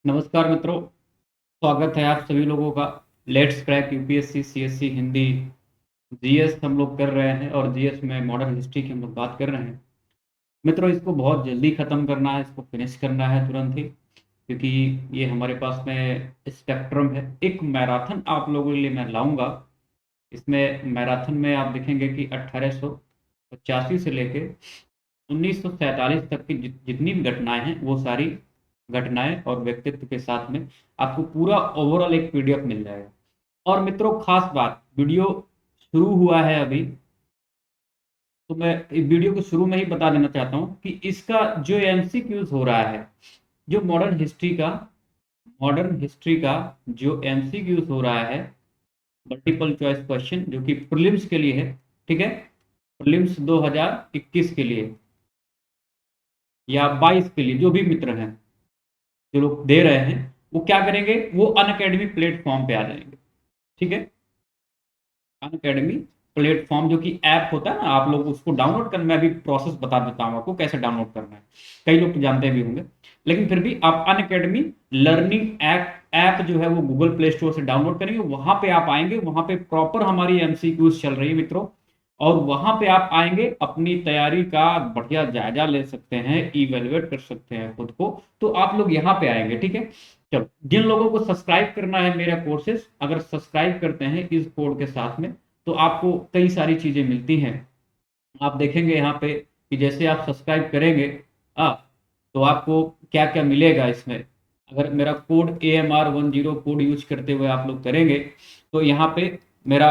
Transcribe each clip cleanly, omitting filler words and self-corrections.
नमस्कार मित्रों, स्वागत है आप सभी लोगों का। Let's crack UPSC CSC Hindi GS हम लोग कर रहे हैं और जीएस में मॉडर्न हिस्ट्री की हम लोग बात कर रहे हैं। मित्रों, इसको बहुत जल्दी ख़त्म करना है, इसको फिनिश करना है तुरंत ही, क्योंकि ये हमारे पास में स्पेक्ट्रम है। एक मैराथन आप लोगों के लिए मैं लाऊंगा। इसमें मैराथन में आप देखेंगे कि 1885 से लेके 1947 तक की जितनी भी घटनाएं हैं वो सारी घटनाएं और व्यक्तित्व के साथ में आपको पूरा ओवरऑल एक पीडीएफ मिल जाएगा। और मित्रों, खास बात, वीडियो शुरू हुआ है अभी, तो मैं इस वीडियो को शुरू में ही बता देना चाहता हूं कि इसका जो एमसीक्यूज हो रहा है, जो मॉडर्न हिस्ट्री का जो एमसीक्यूज हो रहा है, मल्टीपल चॉइस क्वेश्चन, जो कि प्रीलिम्स के लिए है। ठीक है, प्रीलिम्स 2021 के लिए या 22 के लिए, जो भी मित्र हैं, जो लोग दे रहे हैं, वो क्या करेंगे, वो अनअकैडमी प्लेटफॉर्म पे आ जाएंगे। ठीक है, अनअकैडमी प्लेटफॉर्म जो कि ऐप होता है ना, आप लोग उसको डाउनलोड करना, मैं अभी प्रोसेस बता देता हूँ आपको कैसे डाउनलोड करना है। कई लोग तो जानते भी होंगे, लेकिन फिर भी आप अनअकैडमी लर्निंग ऐप जो है वो गूगल प्ले स्टोर से डाउनलोड करेंगे। वहां पे आप आएंगे, वहां पे प्रॉपर हमारी एमसीक्यूज चल रही है मित्रों, और वहां पे आप आएंगे, अपनी तैयारी का बढ़िया जायजा ले सकते हैं, इवेलुएट कर सकते हैं खुद को। तो आप लोग यहाँ पे आएंगे। ठीक है, चलो, जिन लोगों को सब्सक्राइब करना है मेरा कोर्सेज, अगर सब्सक्राइब करते हैं इस कोड के साथ में, तो आपको कई सारी चीजें मिलती हैं। आप देखेंगे यहाँ पे कि जैसे आप सब्सक्राइब करेंगे आ, तो आपको क्या क्या मिलेगा इसमें। अगर मेरा कोड AMR10 कोड यूज करते हुए आप लोग करेंगे, तो यहाँ पे मेरा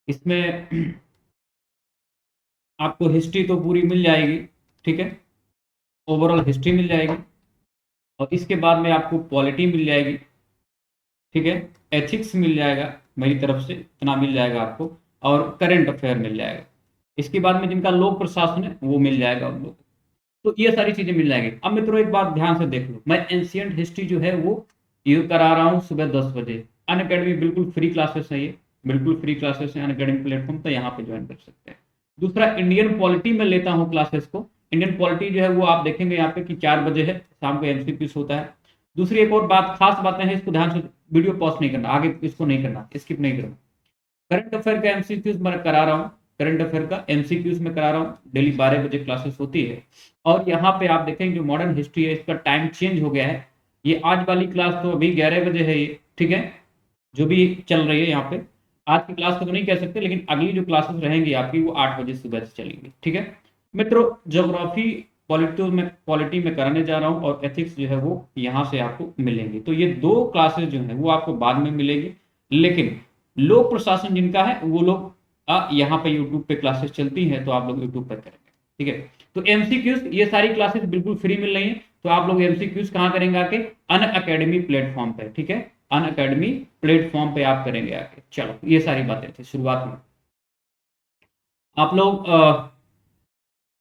इसमें आपको हिस्ट्री तो पूरी मिल जाएगी। ठीक है, ओवरऑल हिस्ट्री मिल जाएगी, और इसके बाद में आपको पॉलिटी मिल जाएगी। ठीक है, एथिक्स मिल जाएगा, मेरी तरफ से इतना मिल जाएगा आपको, और करंट अफेयर मिल जाएगा। इसके बाद में जिनका लोक प्रशासन है वो मिल जाएगा उन लोग। तो ये सारी चीजें मिल जाएंगी। अब मित्रों, एक बात ध्यान से देख लो, मैं एंशियंट हिस्ट्री जो है वो ये करा रहा हूँ सुबह 10 बजे। अन अकेडमी बिल्कुल फ्री क्लासेस है, ये बिल्कुल फ्री क्लासेस है अन अकेडमी प्लेटफॉर्म, तो यहाँ पे ज्वाइन कर सकते हैं। दूसरा, इंडियन पॉलिटी में लेता हूँ क्लासेस को। इंडियन पॉलिटी जो है वो आप देखेंगे यहाँ पे कि 4 बजे है, शाम को एमसीक्यूज होता है। दूसरी एक और बात, खास बातें हैं, इसको ध्यान से, वीडियो पॉज नहीं करना, आगे इसको नहीं करना, स्किप नहीं करना। करंट अफेयर का एमसीक्यूज मैं करा रहा हूँ, करंट अफेयर का एमसीक्यूज में करा रहा हूँ, डेली 12 बजे क्लासेस होती है। और यहाँ पे आप देखेंगे जो मॉडर्न हिस्ट्री है, इसका टाइम चेंज हो गया है। ये आज वाली क्लास तो अभी 11 बजे है ये। ठीक है, जो भी चल रही है यहाँ पे, आज की क्लास को तो नहीं कह सकते, लेकिन अगली जो क्लासेस रहेंगी आपकी वो 8 बजे सुबह से चलेंगी। ठीक है मित्रों, ज्योग्राफी पॉलिटी में कराने जा रहा हूँ, और एथिक्स जो है वो यहाँ से आपको मिलेंगी। तो ये दो क्लासेस जो है वो आपको बाद में मिलेगी, लेकिन लोक प्रशासन जिनका है वो लोग यहाँ पे यूट्यूब पे क्लासेस चलती हैं, तो आप लोग यूट्यूब पर करेंगे। ठीक है, तो एमसीक्यूज ये सारी क्लासेस बिल्कुल फ्री मिल रही है। तो आप लोग एमसीक्यूज कहाँ करेंगे, आके अन अकेडमी प्लेटफॉर्म पे। ठीक है, अन अकेडमी प्लेटफॉर्म पे आप करेंगे आके। चलो, ये सारी बातें थी शुरुआत में। आप लोग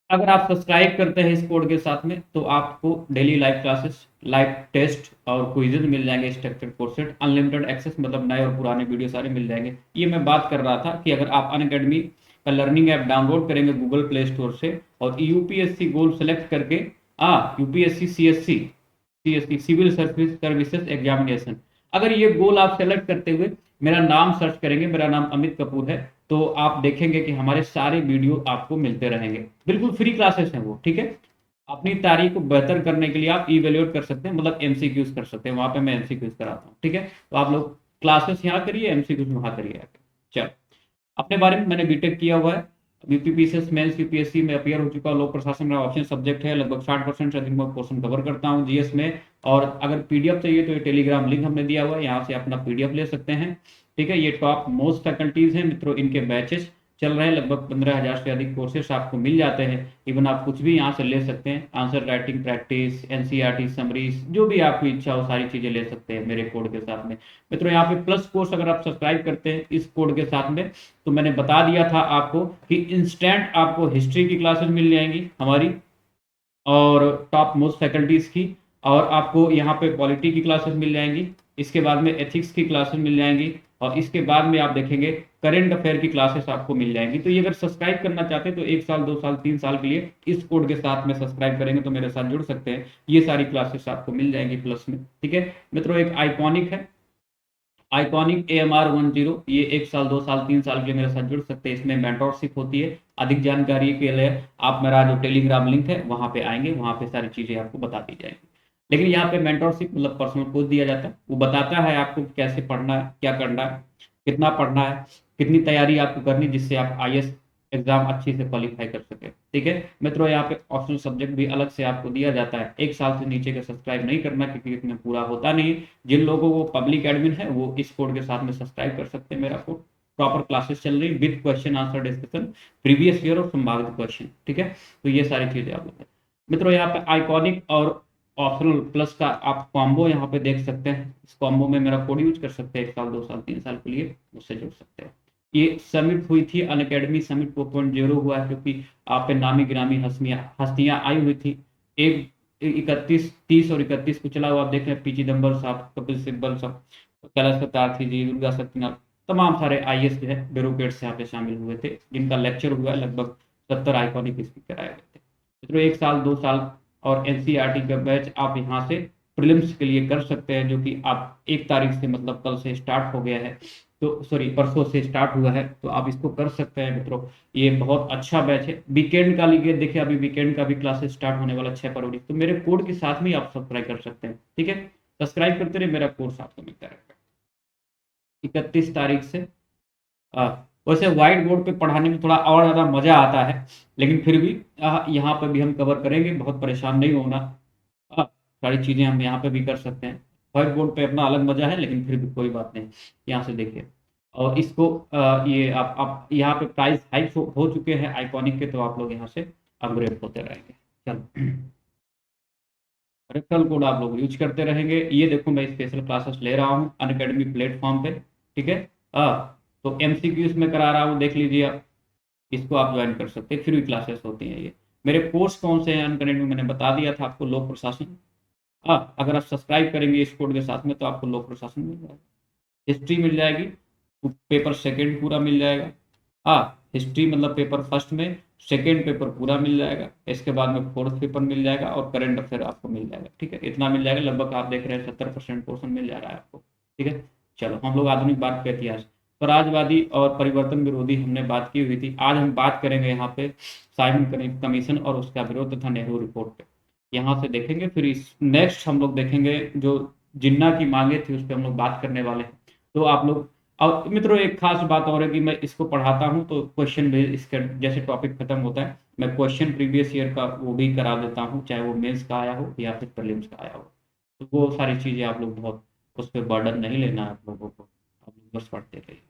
अगर आप सब्सक्राइब करते हैं इस कोड के साथ में, तो आपको daily live classes, live test और क्विजेज मिल जाएंगे, स्ट्रक्चर्ड कोर्सेज, अनलिमिटेड एक्सेस, मतलब नए और पुराने वीडियो सारे मिल जाएंगे। ये मैं बात कर रहा था कि अगर आप अनअकैडमी का लर्निंग ऐप डाउनलोड करेंगे गूगल प्ले स्टोर से, और यूपीएससी गोल सेलेक्ट करके UPSC CSC civil services examination, अगर ये गोल आप सेलेक्ट करते हुए मेरा नाम सर्च करेंगे, मेरा नाम अमित कपूर है, तो आप देखेंगे कि हमारे सारे वीडियो आपको मिलते रहेंगे। बिल्कुल फ्री क्लासेस हैं वो। ठीक है, अपनी तारीख को बेहतर करने के लिए आप इवेल्युएट कर सकते हैं, मतलब एमसीक्यूज कर सकते हैं, वहां पे मैं एमसीक्यूज कराता हूँ। ठीक है, तो आप लोग क्लासेस यहाँ करिए, एमसीक्यूज वहां करिए आके। चलो, अपने बारे में, मैंने बीटेक किया हुआ है, यूपीपीसीएस मेंस यूपीएससी में अपियर हो चुका, लोक प्रशासन मेरा ऑप्शन सब्जेक्ट है, लगभग 60% से अधिक मैं पोर्शन कवर करता हूँ जीएस में। और अगर पीडीएफ चाहिए तो ये टेलीग्राम लिंक हमने दिया हुआ है, यहाँ से अपना पीडीएफ ले सकते हैं। ठीक है, ये टॉप मोस्ट फैकल्टीज हैं मित्रों, इनके बैचेस चल रहे हैं, लगभग 15,000 से अधिक कोर्सेस आपको मिल जाते हैं। इवन आप कुछ भी यहाँ से ले सकते हैं, answer writing practice, NCERT summaries, जो भी आपकी इच्छा हो सारी चीजें ले सकते हैं मेरे कोड के साथ में। मित्रों, यहाँ पे प्लस कोर्स अगर आप सब्सक्राइब करते हैं इस कोड के साथ में, तो मैंने बता दिया था आपको कि इंस्टेंट आपको हिस्ट्री की क्लासेस मिल जाएंगी हमारी, और टॉप मोस्ट फैकल्टीज की, और आपको यहाँ पे पॉलिटी की क्लासेस मिल जाएंगी, इसके बाद में एथिक्स की क्लासेस मिल जाएंगी, और इसके बाद में आप देखेंगे करंट अफेयर की क्लासेस आपको मिल जाएंगी। तो ये अगर सब्सक्राइब करना चाहते हैं तो 1 साल 2 साल 3 साल के लिए इस कोड के साथ में सब्सक्राइब करेंगे तो मेरे साथ जुड़ सकते हैं। ये सारी क्लासेस आपको मिल जाएंगी प्लस में, ठीक है मित्रों। एक आइकॉनिक है, आइकॉनिक AMR 10, ये 1 साल 2 साल 3 साल के लिए मेरे साथ जुड़ सकते हैं। इसमें मेंटरशिप होती है। अधिक जानकारी के लिए आप मेरा जो टेलीग्राम लिंक है वहां पे आएंगे, वहां पे सारी चीजें आपको बता दी जाएंगी। लेकिन यहाँ पे मेंटरशिप मतलब पर्सनल कोच दिया जाता है, वो बताता है आपको कैसे पढ़ना है, क्या करना है, कितना पढ़ना है, कितनी तैयारी आपको करनी जिससे आप IAS एग्जाम अच्छी से क्वालिफाई कर सके, ठीक है मित्रों। यहाँ पे ऑप्शनल सब्जेक्ट भी अलग से आपको दिया जाता है। 1 साल से नीचे का सब्सक्राइब नहीं करना क्योंकि इसमें पूरा होता नहीं है। जिन लोगों को पब्लिक एडमिन है वो इस कोड के साथ में सब्सक्राइब कर सकते हैं मेरा कोड। प्रॉपर क्लासेस चल रही with question answer discussion, previous year और संभावित क्वेश्चन, ठीक है। तो ये सारी चीजें आप लोग मित्रों यहाँ पे आइकॉनिक और ऑप्शनल प्लस का आप कॉम्बो यहाँ पे देख सकते हैं। इस कॉम्बो में मेरा कोड यूज कर सकते हैं। 1 साल 2 साल 3 साल के लिए उससे जुड़ सकते हैं। ये समिट हुई थी, अनअकैडमी समिट 4.0 हुआ है क्योंकि आप पे नामी गिरामी हस्तियां आई हुई थी। एक 31 30 और 31 को चला हुआ, आप देख रहे हैं। पी चिदम्बर साहब, कपिल सिब्बल साहब, कैलाश सत्यार्थी जी, दुर्गा सत्यनारायण, तमाम सारे IAS जो है ब्यूरोक्रेट्स यहाँ पे शामिल हुए थे जिनका लेक्चर हुआ है। लगभग 70 आइकॉनिक स्पीकर आए हुए थे। मित्रों 1 साल 2 साल और NCERT का बैच आप यहाँ से प्रीलिम्स के लिए कर सकते हैं, जो कि आप 1 तारीख से मतलब कल से स्टार्ट हो गया है, तो सॉरी परसों से स्टार्ट हुआ है, तो आप इसको कर सकते हैं मित्रों। ये बहुत अच्छा बैच है। वीकेंड का लिए देखिए, अभी वीकेंड का भी क्लासेस स्टार्ट होने वाला 6 फरवरी, तो मेरे कोड के साथ में आप सब्सक्राइब कर सकते हैं, ठीक है। सब्सक्राइब करते रहे, मेरा कोर्स आपको मिलता रहेगा 31 तारीख से। वैसे व्हाइट बोर्ड पे पढ़ाने में थोड़ा और ज़्यादा मज़ा आता है, लेकिन फिर भी यहाँ पर भी हम कवर करेंगे, बहुत परेशान नहीं होना। सारी चीज़ें हम यहाँ पे भी कर सकते हैं। व्हाइट बोर्ड पे अपना अलग मज़ा है, लेकिन फिर भी कोई बात नहीं। यहाँ से देखिए, और इसको ये आप यहाँ पे प्राइस हाइक हो चुके हैं आइकॉनिक के, तो आप लोग यहाँ से अपग्रेड होते रहेंगे। चलो, रेफरल कोड आप लोग यूज करते रहेंगे। ये देखो, मैं स्पेशल क्लासेस ले रहा हूँ अनअकैडमी प्लेटफॉर्म पे, ठीक है। तो MCQs में करा रहा हूँ, देख लीजिए आप। इसको आप ज्वाइन कर सकते हैं, फ्री क्लासेस होती हैं ये। मेरे कोर्स कौन से हैं अनअकैडमी, मैंने बता दिया था आपको। लोक प्रशासन, अगर आप सब्सक्राइब करेंगे इस कोड के साथ में तो आपको लोक प्रशासन मिल जाएगा, हिस्ट्री मिल जाएगी, पेपर सेकंड पूरा मिल जाएगा। हिस्ट्री मतलब पेपर फर्स्ट में, सेकंड पेपर पूरा मिल जाएगा। इसके बाद में फोर्थ पेपर मिल जाएगा और करंट अफेयर आपको मिल जाएगा, ठीक है। इतना मिल जाएगा, लगभग आप देख रहे हैं 70% पोर्शन मिल जा रहा है आपको, ठीक है। चलो, हम लोग आधुनिक भारत का इतिहास, स्वराजवादी और परिवर्तन विरोधी हमने बात की हुई थी। आज हम बात करेंगे यहाँ पे साइमन कमीशन और उसका विरोध तथा नेहरू रिपोर्ट पे, यहाँ से देखेंगे। फिर इस नेक्स्ट हम लोग देखेंगे जो जिन्ना की मांगे थी, उस पर हम लोग बात करने वाले हैं। तो आप लोग, और मित्रों एक खास बात और है कि मैं इसको पढ़ाता हूँ तो क्वेश्चन भी इसके जैसे टॉपिक खत्म होता है, मैं क्वेश्चन प्रीवियस ईयर का वो भी करा देता हूँ, चाहे वो मेंस का आया हो या फिर प्रीलिम्स का आया हो। तो वो सारी चीज़ें आप लोग बहुत, उस पर बर्डन नहीं लेना है आप लोगों को, आप लोग बस पढ़ते रहिए,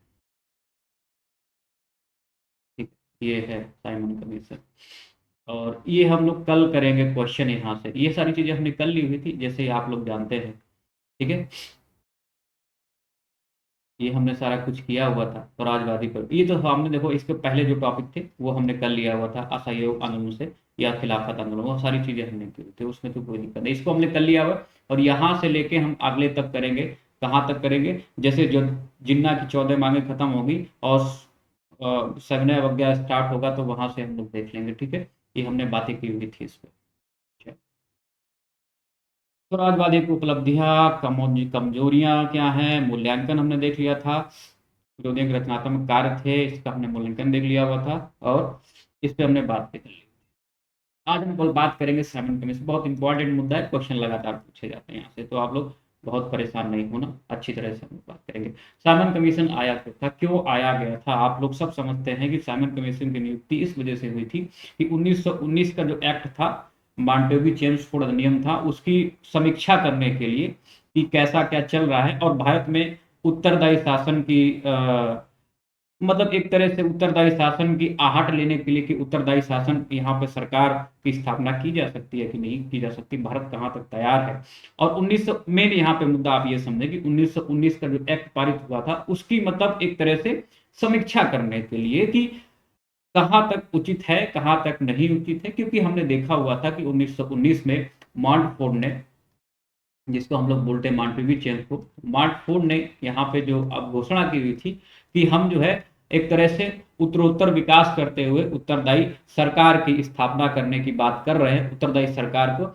ठीक है। ये है साइमन कमीशन, और ये हम लोग कल करेंगे क्वेश्चन यहाँ से। ये सारी चीज़ें हमने कल ली हुई थी, जैसे आप लोग जानते हैं, ठीक है। ये हमने सारा कुछ किया हुआ था स्वराजवादी पर। ये तो हमने देखो, इसके पहले जो टॉपिक थे वो हमने कर लिया हुआ था, असहयोग आंदोलन से या खिलाफत आंदोलन, वो सारी चीजें हमने की थी, उसमें तो कोई दिक्कत नहीं, इसको हमने कर लिया हुआ। और यहाँ से लेके हम अगले तक करेंगे। कहाँ तक करेंगे, जैसे जो जिन्ना की 14 मांगे खत्म होगी और सविनय अवज्ञा स्टार्ट होगा, तो वहां से हम लोग देख लेंगे, ठीक है। ये हमने बातें की हुई थी इस पर। स्वराजवादी की उपलब्धियां, कमजोरियां क्या हैं, मूल्यांकन हमने देख लिया था। जो एक रचनात्मक कार्य थे, इसका हमने मूल्यांकन देख लिया हुआ था, और इस पे हमने बात भी कर ली। आज हम बात करेंगे साइमन कमीशन, बहुत इंपॉर्टेंट मुद्दा है, क्वेश्चन लगातार पूछे जाते हैं यहाँ से, तो आप लोग बहुत परेशान नहीं होना, अच्छी तरह से हम बात करेंगे। साइमन कमीशन आया क्यों था, क्यों आया गया था। आप लोग सब समझते हैं कि साइमन कमीशन की नियुक्ति इस वजह से हुई थी कि 1919 का जो एक्ट था, मॉन्टेग्यू चेम्सफोर्ड अधिनियम था, उसकी समीक्षा करने के लिए कि कैसा क्या चल रहा है, और भारत में उत्तरदायी शासन की मतलब एक तरह से उत्तरदायी शासन की आहट लेने के लिए कि उत्तरदायी शासन यहाँ पे सरकार की स्थापना की जा सकती है कि नहीं की जा सकती, भारत कहाँ तक तैयार है। और 1900 में यहाँ पे मुद्दा आप ये समझे कि 1919 का जो एक्ट पारित हुआ था, उसकी मतलब एक तरह से समीक्षा करने के लिए कि कहाँ तक उचित है, कहाँ तक नहीं उचित है। क्योंकि हमने देखा हुआ था कि 1919 में मॉन्टफोर्ड ने जिसको हम लोग बोलते हैं मॉन्टेग्यू चेम्सफोर्ड। मॉन्टफोर्ड ने यहाँ पे जो अब घोषणा की हुई थी कि हम जो है एक तरह से उत्तरोत्तर विकास करते हुए उत्तरदायी सरकार की स्थापना करने की बात कर रहे हैं, उत्तरदायी सरकार को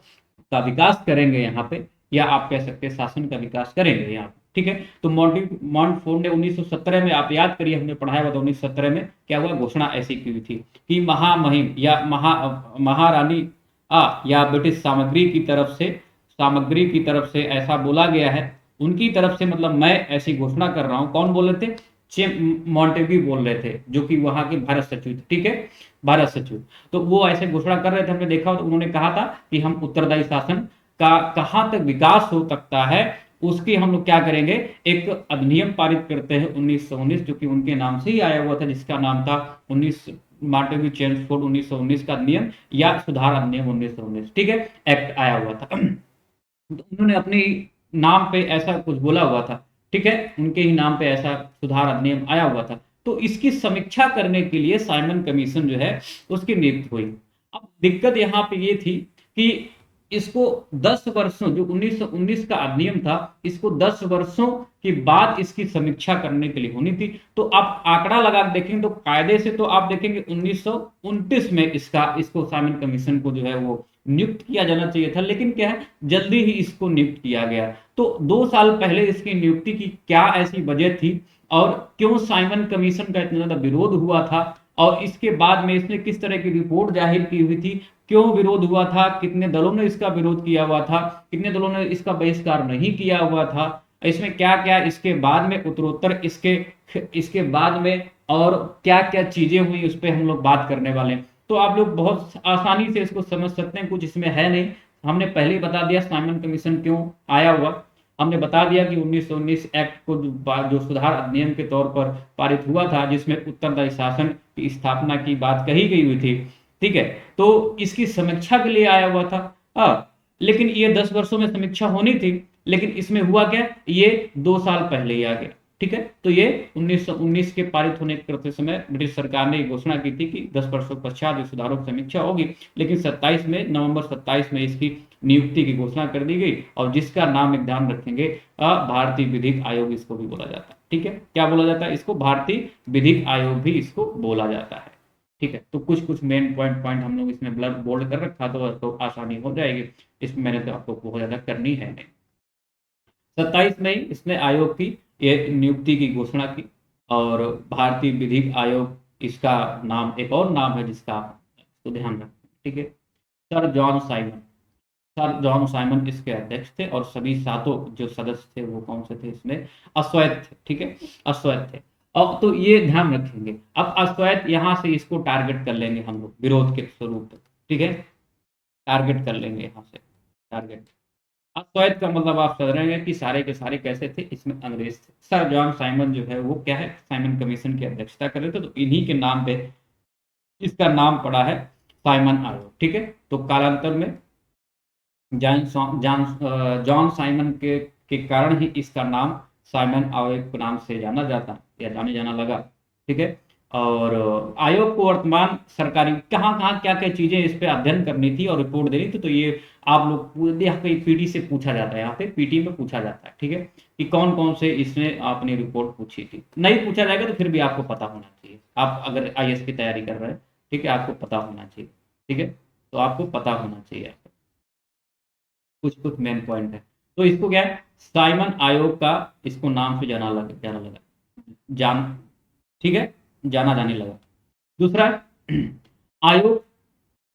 का विकास करेंगे यहाँ पे, या आप कह सकते हैं शासन का विकास करेंगे यहाँ पे, ठीक है। तो मॉन्टफोर्ड ने 1917 में, आप याद करिए हमने पढ़ाया हुआ था, 1917 में क्या हुआ, घोषणा ऐसी की हुई थी कि महामहिम या महारानी या ब्रिटिश सामग्री की तरफ से ऐसा बोला गया है, उनकी तरफ से, मतलब मैं ऐसी घोषणा कर रहा हूं। कौन बोल रहे थे? मॉन्टेग्यू बोल रहे थे, जो कि वहां के भारत सचिव थे, ठीक है, भारत सचिव। तो वो ऐसे घोषणा कर रहे थे, हमने देखा, तो उन्होंने कहा था कि हम उत्तरदायी शासन का कहां तक विकास हो सकता है उसकी हम लोग क्या करेंगे, एक अधिनियम पारित करते हैं 1919, जो कि उनके नाम से ही आया हुआ था, जिसका नाम था 19 मॉन्टेग्यू चेम्सफोर्ड 1919 का अधिनियम, या सुधार अधिनियम 1919, ठीक है, एक्ट आया हुआ था। तो उन्होंने अपने नाम पे ऐसा कुछ बोला हुआ था, ठीक है, उनके ही नाम पे ऐसा सुधार अधिनियम आया हुआ था। तो इसकी समीक्षा करने के लिए साइमन कमीशन जो है उसकी नियुक्ति हुई। अब दिक्कत यहाँ पे ये थी कि इसको 10 वर्षों, जो 1919 का अधिनियम था, इसको 10 वर्षों के बाद इसकी समीक्षा करने के लिए होनी थी। तो आप आंकड़ा लगा देखेंगे तो कायदे से तो आप देखेंगे 1929 में इसको साइमन कमीशन को जो है वो नियुक्त किया जाना चाहिए था, लेकिन क्या है, जल्दी ही इसको नियुक्त किया गया। तो 2 साल पहले इसकी नियुक्ति की क्या ऐसी वजह थी, और क्यों साइमन कमीशन का इतना ज्यादा विरोध हुआ था, और इसके बाद में इसने किस तरह की रिपोर्ट जाहिर की हुई थी, क्यों विरोध हुआ था, कितने दलों ने इसका विरोध किया हुआ था, कितने दलों ने इसका बहिष्कार नहीं किया हुआ था, इसमें क्या क्या इसके बाद में उत्तरोत्तर इसके बाद में और क्या क्या चीजें हुई, उस पर हम लोग बात करने वाले हैं। तो आप लोग बहुत आसानी से इसको समझ सकते हैं, कुछ इसमें है नहीं। हमने पहले ही बता दिया साइमन कमीशन क्यों आया हुआ, हमने बता दिया कि 1919 एक्ट को जो सुधार अधिनियम के तौर पर पारित हुआ था, जिसमें उत्तरदायी शासन की स्थापना की बात कही गई हुई थी, ठीक है, तो इसकी समीक्षा के लिए आया हुआ था। लेकिन ये 10 वर्षों में समीक्षा होनी थी, लेकिन इसमें हुआ क्या, ये 2 साल पहले ही आ गया, ठीक है। तो ये 1919 के पारित होने करते समय ब्रिटिश सरकार ने घोषणा की थी कि 10 वर्षों पश्चात सुधारों की समीक्षा होगी, लेकिन 27 में, नवंबर 27 में इसकी नियुक्ति की घोषणा कर दी गई, और जिसका नाम एक ध्यान रखेंगे, भारतीय विधिक आयोग इसको भी बोला जाता है, ठीक है। क्या बोला जाता है इसको? भारतीय विधिक आयोग भी इसको बोला जाता है, ठीक है। तो कुछ कुछ मेन पॉइंट हम लोग इसमें ब्लर बोल्ड कर रखा, तो आसानी हो जाएगी। इसमें मैंने तो आपको बहुत ज्यादा करनी है नहीं। 27 में इसने आयोग की ये नियुक्ति की घोषणा की, और भारतीय विधिक आयोग, इसका नाम, एक और नाम है जिसका आप तो ध्यान रखें, ठीक है, sir John Simon. Sir John Simon इसके अध्यक्ष थे, और सभी 7 जो सदस्य थे वो कौन से थे इसमें? अश्वैध थे, ठीक है, अश्वैध थे। अब तो ये ध्यान रखेंगे, अब अश्वैध यहाँ से इसको टारगेट कर लेंगे हम लोग विरोध के स्वरूप, ठीक है, टारगेट कर लेंगे यहाँ से, टारगेट। अद्वैत का मतलब आप समझ रहे हैं कि सारे के सारे कैसे थे, इसमें अंग्रेज थे। सर जॉन साइमन जो है वो क्या है, साइमन कमीशन की अध्यक्षता कर रहे थे, तो इन्हीं के नाम पे इसका नाम पड़ा है साइमन आयोग, ठीक है। तो कालांतर में जॉन साइमन के कारण ही इसका नाम साइमन आयोग के नाम से जाना जाता या जाने जाना लगा, ठीक है। और आयोग को वर्तमान सरकारी कहाँ कहाँ क्या क्या चीजें इस पे अध्ययन करनी थी और रिपोर्ट देनी थी, तो ये आप लोग यहाँ पे पीटी से पूछा जाता है, यहाँ पे पीटी में पूछा जाता है, ठीक है, कि कौन कौन से इसने अपनी रिपोर्ट पूछी थी। नहीं पूछा जाएगा तो फिर भी आपको पता होना चाहिए, आप अगर आईएएस की तैयारी कर रहे हैं, ठीक है, आपको पता होना चाहिए, ठीक है, तो आपको पता होना चाहिए। कुछ कुछ मेन पॉइंट है। तो इसको क्या है, साइमन आयोग का इसको नाम से जाना लगा, जान ठीक है, जाना जाने लगा। दूसरा आयोग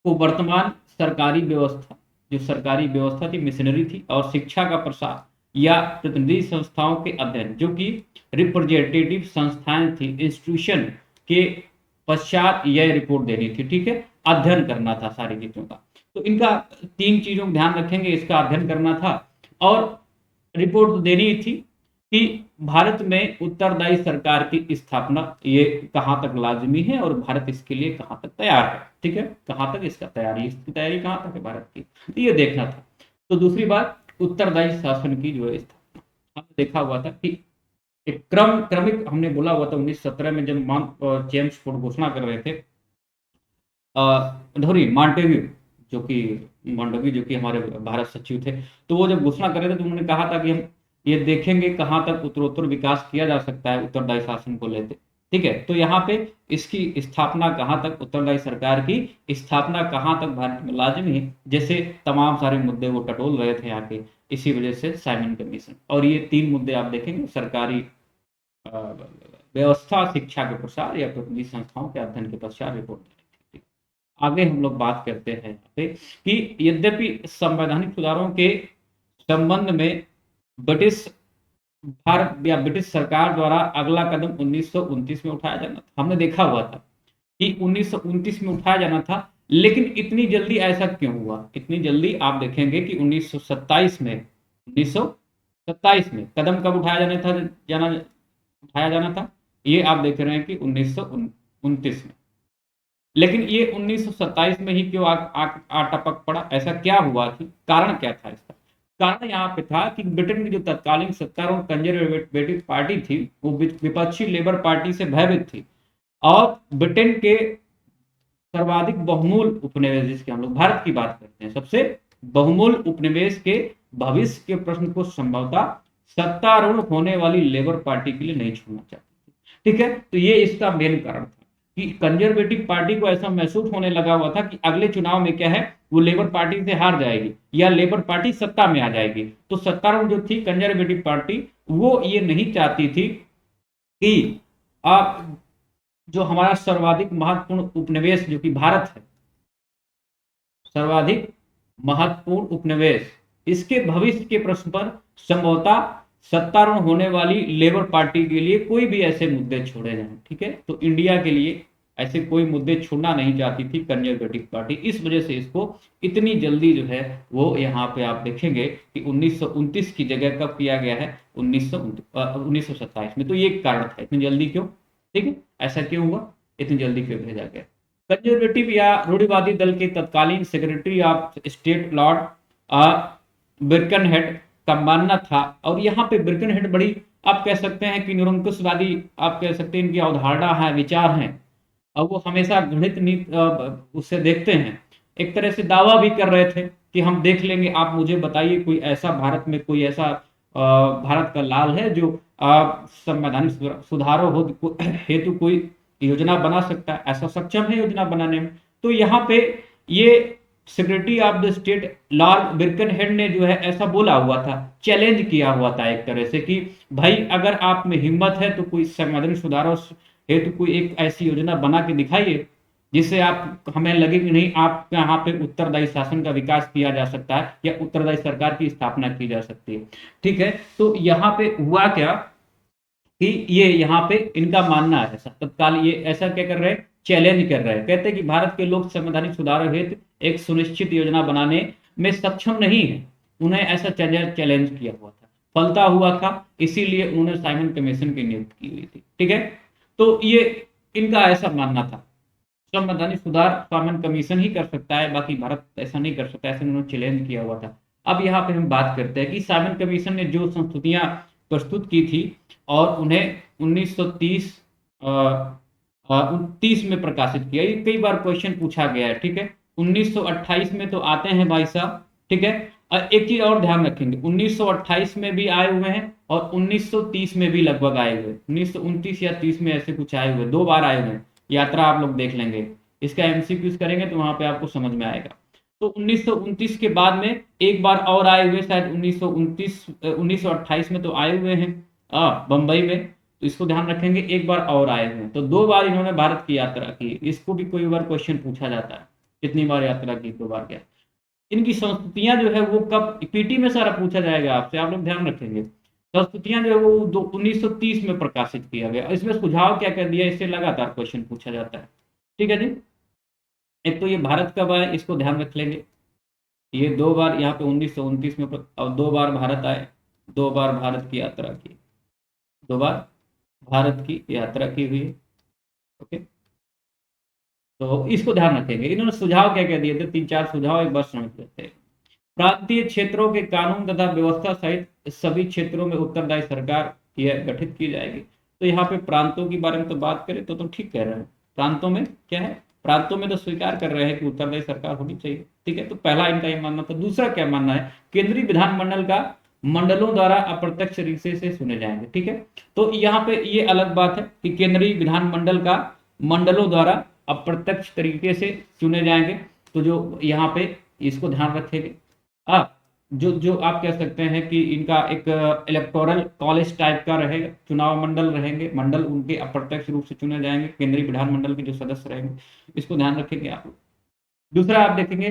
को वर्तमान सरकारी व्यवस्था, जो सरकारी व्यवस्था थी, मिशनरी थी, और शिक्षा का प्रसार या प्रतिनिधि संस्थाओं के अध्ययन, जो कि रिप्रेजेंटेटिव संस्थाएं थी, इंस्टीट्यूशन के पश्चात यह रिपोर्ट देनी थी, ठीक है, अध्ययन करना था सारी चीजों का। तो इनका 3 चीजों का ध्यान रखेंगे, इसका अध्ययन करना था, और रिपोर्ट तो देनी थी कि भारत में उत्तरदायी सरकार की स्थापना ये कहां तक लाजमी है, और भारत इसके लिए कहां तक तैयार है, ठीक है, कहां तक इसकी तैयारी कहां तक है भारत की, तो ये देखना था। तो दूसरी बात, उत्तरदायी शासन की जो है स्थापना, हमने देखा हुआ था कि एक क्रमिक हमने बोला हुआ था 1917 में, जब चेम्सफोर्ड घोषणा कर रहे थे, मॉन्टेग्यू जो कि मांडवी, जो कि हमारे भारत सचिव थे, तो वो जब घोषणा कर रहे थे तो उन्होंने कहा था कि हम ये देखेंगे कहाँ तक उत्तरोत्तर विकास किया जा सकता है उत्तरदायी शासन को लेते। ठीक है, तो यहाँ पे इसकी स्थापना कहाँ तक, उत्तरदायी सरकार की स्थापना कहाँ तक भारत में लाजमी है, जैसे तमाम सारे मुद्दे वो टटोल रहे थे आके, इसी वजह से साइमन कमीशन। और ये 3 मुद्दे आप देखेंगे, सरकारी व्यवस्था, शिक्षा के प्रसार या फिर निजी संस्थाओं के अध्ययन के पश्चात रिपोर्ट देनी थी। आगे हम लोग बात करते हैं यहाँ पे कि यद्यपि संवैधानिक सुधारों के संबंध में ब्रिटिश भारत या ब्रिटिश सरकार द्वारा अगला कदम 1929 में उठाया जाना था, हमने देखा हुआ था कि 1929 में उठाया जाना था, लेकिन इतनी जल्दी ऐसा क्यों हुआ? इतनी जल्दी आप देखेंगे कि 1927 में कदम कब उठाया जाना था, ये आप देख रहे हैं कि 1929 में। लेकिन ये 1927 में ही क्यों आ टपक पड़ा? ऐसा क्या हुआ कि कारण क्या था इसका? कारण यहाँ पे था कि ब्रिटेन की जो तत्कालीन सत्तारूढ़ कंजर्वेटिव पार्टी थी, वो विपक्षी लेबर पार्टी से भयभीत थी, और ब्रिटेन के सर्वाधिक बहुमूल उपनिवेश, जिसके हम लोग भारत की बात करते हैं, सबसे बहुमूल उपनिवेश के भविष्य के प्रश्न को संभवतः सत्तारूढ़ होने वाली लेबर पार्टी के लिए नहीं छोड़ना चाहती थी। ठीक है, तो ये इसका मेन कारण था कि कंजर्वेटिव पार्टी को ऐसा महसूस होने लगा हुआ था कि अगले चुनाव में क्या है, वो लेबर पार्टी से हार जाएगी या लेबर पार्टी सत्ता में आ जाएगी। तो सत्तारूढ़ जो थी कंजर्वेटिव पार्टी, वो ये नहीं चाहती थी कि आप जो हमारा सर्वाधिक महत्वपूर्ण उपनिवेश जो कि भारत है, सर्वाधिक महत्वपूर्ण उपनिवेश, इसके भविष्य के प्रश्न पर संभवतः सत्तारूढ़ होने वाली लेबर पार्टी के लिए कोई भी ऐसे मुद्दे छोड़े जाएं। ठीक है, तो इंडिया के लिए ऐसे कोई मुद्दे छोड़ना नहीं चाहती थी कंजर्वेटिव पार्टी, इस वजह से इसको इतनी जल्दी जो है वो यहाँ पे आप देखेंगे कि 1929 की जगह कब किया गया है, 1927 में। तो ये कारण था, इतनी जल्दी क्यों? ठीक है, ऐसा क्यों हुआ, इतनी जल्दी क्यों भेजा गया? कंजर्वेटिव या रूढ़िवादी दल के तत्कालीन सेक्रेटरी ऑफ स्टेट लॉर्ड बिरकनहेड का मानना था, और यहाँ पे बिरकनहेड बड़ी आप कह सकते हैं कि निरंकुशवादी, आप कह सकते हैं इनकी अवधारणा है, विचार हैं, और वो हमेशा गणित उससे देखते हैं। एक तरह से दावा भी कर रहे थे कि हम देख लेंगे, आप मुझे बताइए कोई ऐसा भारत में कोई ऐसा भारत का लाल है जो संवैधानिक सुधारों हेतु कोई योजना बना सकता है, ऐसा सक्षम है योजना बनाने में। तो यहाँ पे ये secretary of the state lord Birkenhead ने जो है ऐसा बोला हुआ था, चैलेंज किया हुआ था एक तरह से कि भाई अगर आप में हिम्मत है तो कोई संवैधानिक सुधारों हेतु कोई एक ऐसी योजना बना के दिखाइए जिससे आप हमें लगे कि नहीं, आप यहाँ पे उत्तरदायी शासन का विकास किया जा सकता है या उत्तरदायी सरकार की स्थापना की जा सकती है। ठीक है, तो यहाँ पे हुआ क्या कि ये यहाँ पे इनका मानना है, तत्काल ये ऐसा क्या कर रहे हैं, चैलेंज कर रहे हैं, कहते हैं कि भारत के लोग संवैधानिक सुधारों हेतु एक सुनिश्चित योजना बनाने में सक्षम नहीं है। उन्हें ऐसा चैलेंज किया हुआ था, फलता हुआ था, इसीलिए उन्होंने साइमन कमीशन की नियुक्ति की हुई थी। ठीक है, तो ये इनका ऐसा मानना था, संवैधानिक सुधार साइमन कमीशन ही कर सकता है, बाकी भारत ऐसा नहीं कर सकता, ऐसे उन्होंने चैलेंज किया हुआ था। अब यहाँ पे हम बात करते हैं कि साइमन कमीशन ने जो संस्तुतियां प्रस्तुत की थी और उन्हें 1930 29 में प्रकाशित किया, ये कई बार क्वेश्चन पूछा गया है। ठीक है, 1928 में तो आते हैं भाई साहब। ठीक है, एक चीज और ध्यान रखेंगे, 1928 में भी आए हुए हैं और 1930 में भी लगभग आए हुए, 1929 या 30 में ऐसे कुछ आए हुए, 2 बार आए हुए हैं। यात्रा आप लोग देख लेंगे, इसका एमसीक्यूज करेंगे तो वहां पे आपको समझ में आएगा। तो 1929 के बाद में एक बार और आए हुए, शायद 1928 में तो आए हुए हैं बंबई में, तो इसको ध्यान रखेंगे, एक बार और आए हुए हैं। तो 2 बार इन्होंने भारत की यात्रा की, इसको भी कोई बार क्वेश्चन पूछा जाता है, कितनी बार यात्रा की, 2 बार क्या। इनकी संस्तुतियां जो है वो कब, पीटी में सारा पूछा जाएगा आपसे, आप लोग ध्यान रखेंगे। संस्तुतियां जो है वो 1930 में प्रकाशित किया गया। इसमें सुझाव क्या कर दिया, इससे लगातार क्वेश्चन पूछा जाता है। ठीक है जी, एक तो ये भारत कब आए इसको ध्यान रख लेंगे, ये 2 बार यहाँ पे 1929 में और 2 बार भारत आए, 2 बार भारत की यात्रा की, 2 बार भारत की यात्रा की हुई है। ओके, तो इसको ध्यान रखेंगे। इन्होंने सुझाव क्या क्या दिए थे, 3-4 सुझाव एक बार समझ लेते हैं। प्रांतीय क्षेत्रों के कानून तथा व्यवस्था सहित सभी क्षेत्रों में उत्तरदायी सरकार यह गठित की जाएगी। तो यहाँ पे प्रांतों के बारे में तो बात करें तो ठीक कह रहे हैं, प्रांतों में क्या है, प्रांतों में तो स्वीकार कर रहे हैं कि उत्तरदायी सरकार होनी चाहिए, ठीक है। तो पहला इनका ये मानना था। दूसरा क्या मानना है, केंद्रीय विधानमंडल का मंडलों द्वारा अप्रत्यक्ष तरीके से चुने जाएंगे, ठीक है। तो यहाँ पे ये अलग बात है कि केंद्रीय विधानमंडल का मंडलों द्वारा अप्रत्यक्ष तरीके से चुने जाएंगे। तो जो यहाँ पे इसको ध्यान रखेंगे। जो जो आप कह सकते हैं कि इनका एक इलेक्टोरल कॉलेज टाइप का रहेगा, चुनाव मंडल रहेंगे, मंडल उनके अप्रत्यक्ष रूप से चुने जाएंगे, केंद्रीय विधानमंडल के जो सदस्य रहेंगे, इसको ध्यान रखेंगे आप लोग। दूसरा आप देखेंगे,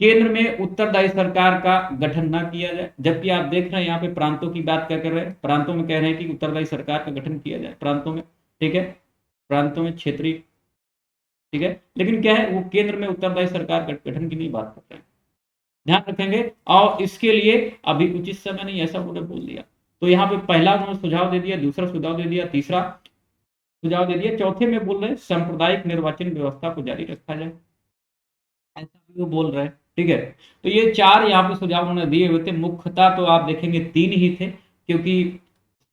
केंद्र में उत्तरदायी सरकार का गठन ना किया जाए, जबकि आप देख रहे हैं यहाँ पे प्रांतों की बात क्या कर रहे हैं, प्रांतों में कह रहे हैं कि उत्तरदायी सरकार का गठन किया जाए प्रांतों में, ठीक है, प्रांतों में क्षेत्रीय, ठीक है। लेकिन क्या है, वो केंद्र में उत्तरदायी सरकार का गठन की नहीं बात कर रहे हैं, ध्यान रखेंगे। और इसके लिए अभी उचित समय नहीं, ऐसा उन्होंने बोल दिया। तो यहाँ पे पहला उन्होंने सुझाव दे दिया, दूसरा सुझाव दे दिया, तीसरा सुझाव दे दिया, चौथे में बोल रहे हैं सांप्रदायिक निर्वाचन व्यवस्था को जारी रखा जाए, ऐसा भी वो बोल रहे हैं, ठीक है। तो ये चार यहाँ पे सुझाव उन्होंने दिए हुए थे। मुख्यतः तो आप देखेंगे तीन ही थे, क्योंकि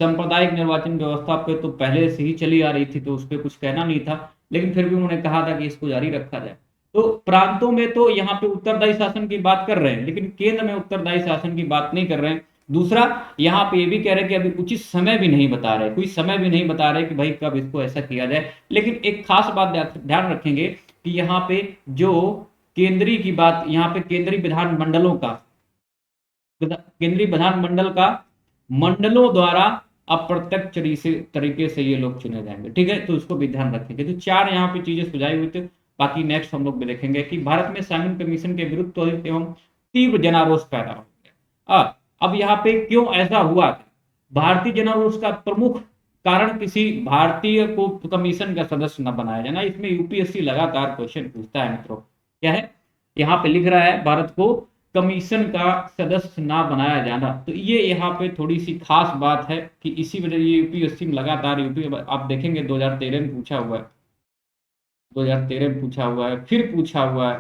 सांप्रदायिक निर्वाचन व्यवस्था पे तो पहले से ही चली आ रही थी, तो उस पर कुछ कहना नहीं था, लेकिन फिर भी उन्होंने कहा था कि इसको जारी रखा जाए। तो प्रांतों में तो यहाँ पे उत्तरदायी शासन की बात कर रहे हैं, लेकिन केंद्र में उत्तरदायी शासन की बात नहीं कर रहे हैं। दूसरा, यहाँ पे ये भी कह रहे हैं कि अभी उचित समय भी नहीं बता रहे, कोई समय भी नहीं बता रहे कि भाई कब इसको ऐसा किया जाए। लेकिन एक खास बात ध्यान रखेंगे कि यहाँ पे जो केंद्रीय की बात, यहाँ पे केंद्रीय विधानमंडलों का, केंद्रीय विधानमंडल का मंडलों द्वारा अप्रत्यक्ष तरीके से ये लोग चुने जाएंगे, ठीक है। तो उसको भी ध्यान रखेंगे। तो चार यहाँ पे चीजें सुझाई हुई थी। बाकी नेक्स्ट हम लोग भी देखेंगे कि भारत में साइमन कमीशन के विरुद्ध त्वरित एवं तीव्र जनारोष पैदा हो गया। अब यहाँ पे क्यों ऐसा हुआ, भारतीय जनारोष का प्रमुख कारण किसी भारतीय को कमीशन का सदस्य न बनाया जाना। इसमें यूपीएससी लगातार क्वेश्चन पूछता है मित्रों, क्या है, यहाँ पे लिख रहा है भारत को कमीशन का सदस्य ना बनाया जाना। तो ये यहाँ पे थोड़ी सी खास बात है कि इसी वजह ये यूपीएससी में लगातार आप देखेंगे 2013 में पूछा हुआ है, 2013 में पूछा हुआ है, फिर पूछा हुआ है,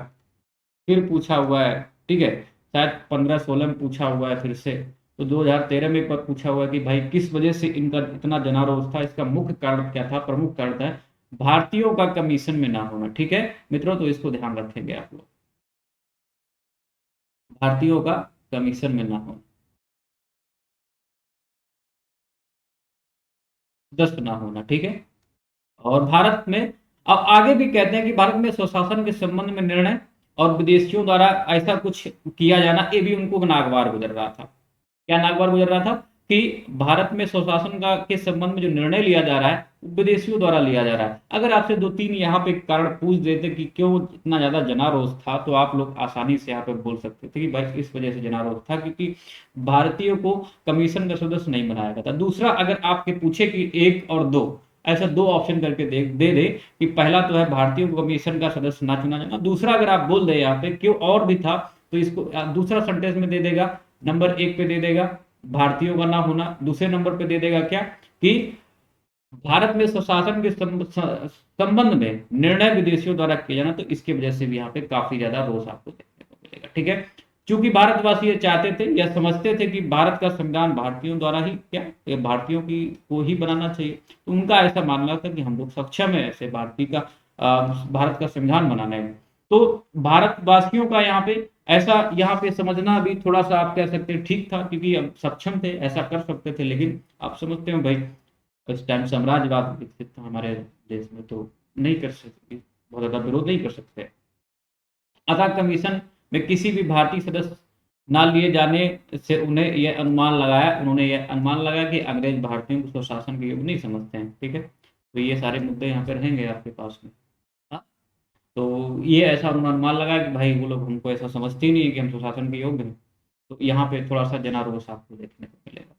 फिर पूछा हुआ है, ठीक है, शायद 15-16 में पूछा हुआ है फिर से। तो 2013 में एक बार पूछा हुआ है कि भाई किस वजह से इनका इतना जनारोष था, इसका मुख्य कारण क्या था, प्रमुख कारण था भारतीयों का कमीशन में ना होना, ठीक है मित्रों। तो इसको ध्यान रखेंगे आप लोग, भारतीयों का कमीशन में ना होना, सदस्य ना होना, ठीक है। और भारत में अब आगे भी कहते हैं कि भारत में स्वशासन के संबंध में निर्णय और विदेशियों द्वारा ऐसा कुछ किया जाना, ये भी उनको नागवार गुजर रहा था। क्या नागवार गुजर रहा था कि भारत में स्वशासन का के संबंध में जो निर्णय लिया जा रहा है विदेशियों द्वारा लिया जा रहा है। अगर आपसे 2-3 यहाँ पे कारण पूछ देते कि क्यों इतना ज्यादा जनारोष था, तो आप लोग आसानी से यहाँ पे बोल सकते थे कि भाई इस वजह से जनारोष था, क्योंकि भारतीयों को कमीशन का सदस्य नहीं बनाया गया था। दूसरा, अगर आपके पूछे कि 1 और 2, ऐसा 2 ऑप्शन करके दे दे कि पहला तो है भारतीयों को कमीशन का सदस्य ना चुना जाना, दूसरा अगर आप बोल दे यहाँ पे क्यों और भी था, तो इसको दूसरा सेंटेंस में दे देगा, नंबर 1 पे दे देगा भारतीयों का ना होना, दूसरे नंबर पे दे देगा क्या कि भारत में स्वशासन के संबंध में निर्णय विदेशियों द्वारा किया जाना। तो इसकी वजह से भी यहाँ पे काफी ज्यादा रोष आपको देखने को मिलेगा, ठीक है। चूंकि भारतवासी ये चाहते थे या समझते थे कि भारत का संविधान भारतीयों द्वारा ही क्या भारतीयों की को ही बनाना चाहिए, तो उनका ऐसा मानना था कि हम लोग सक्षम है ऐसे भारत का संविधान बनाने में। तो भारतवासियों का यहाँ पे ऐसा यहाँ पे समझना भी थोड़ा सा आप कह सकते हैं ठीक था, क्योंकि अब सक्षम थे, ऐसा कर सकते थे। लेकिन आप समझते हो भाई उस टाइम साम्राज्यवाद विकसित था हमारे देश में, तो नहीं कर सकते, बहुत ज्यादा विरोध नहीं कर सकते। अतः कमीशन में किसी भी भारतीय सदस्य ना लिए जाने से उन्हें यह अनुमान लगाया, उन्होंने यह अनुमान लगाया कि अंग्रेज भारतीयों को स्वशासन के योग्य नहीं समझते हैं, ठीक है। तो ये सारे मुद्दे यहाँ पे रहेंगे आपके पास में। हाँ, तो ये ऐसा उन्होंने अनुमान लगाया कि भाई वो लोग हमको ऐसा समझते ही नहीं है कि हम स्वशासन के योग्य हैं। तो यहाँ पे थोड़ा सा जनारोष आपको देखने को मिलेगा।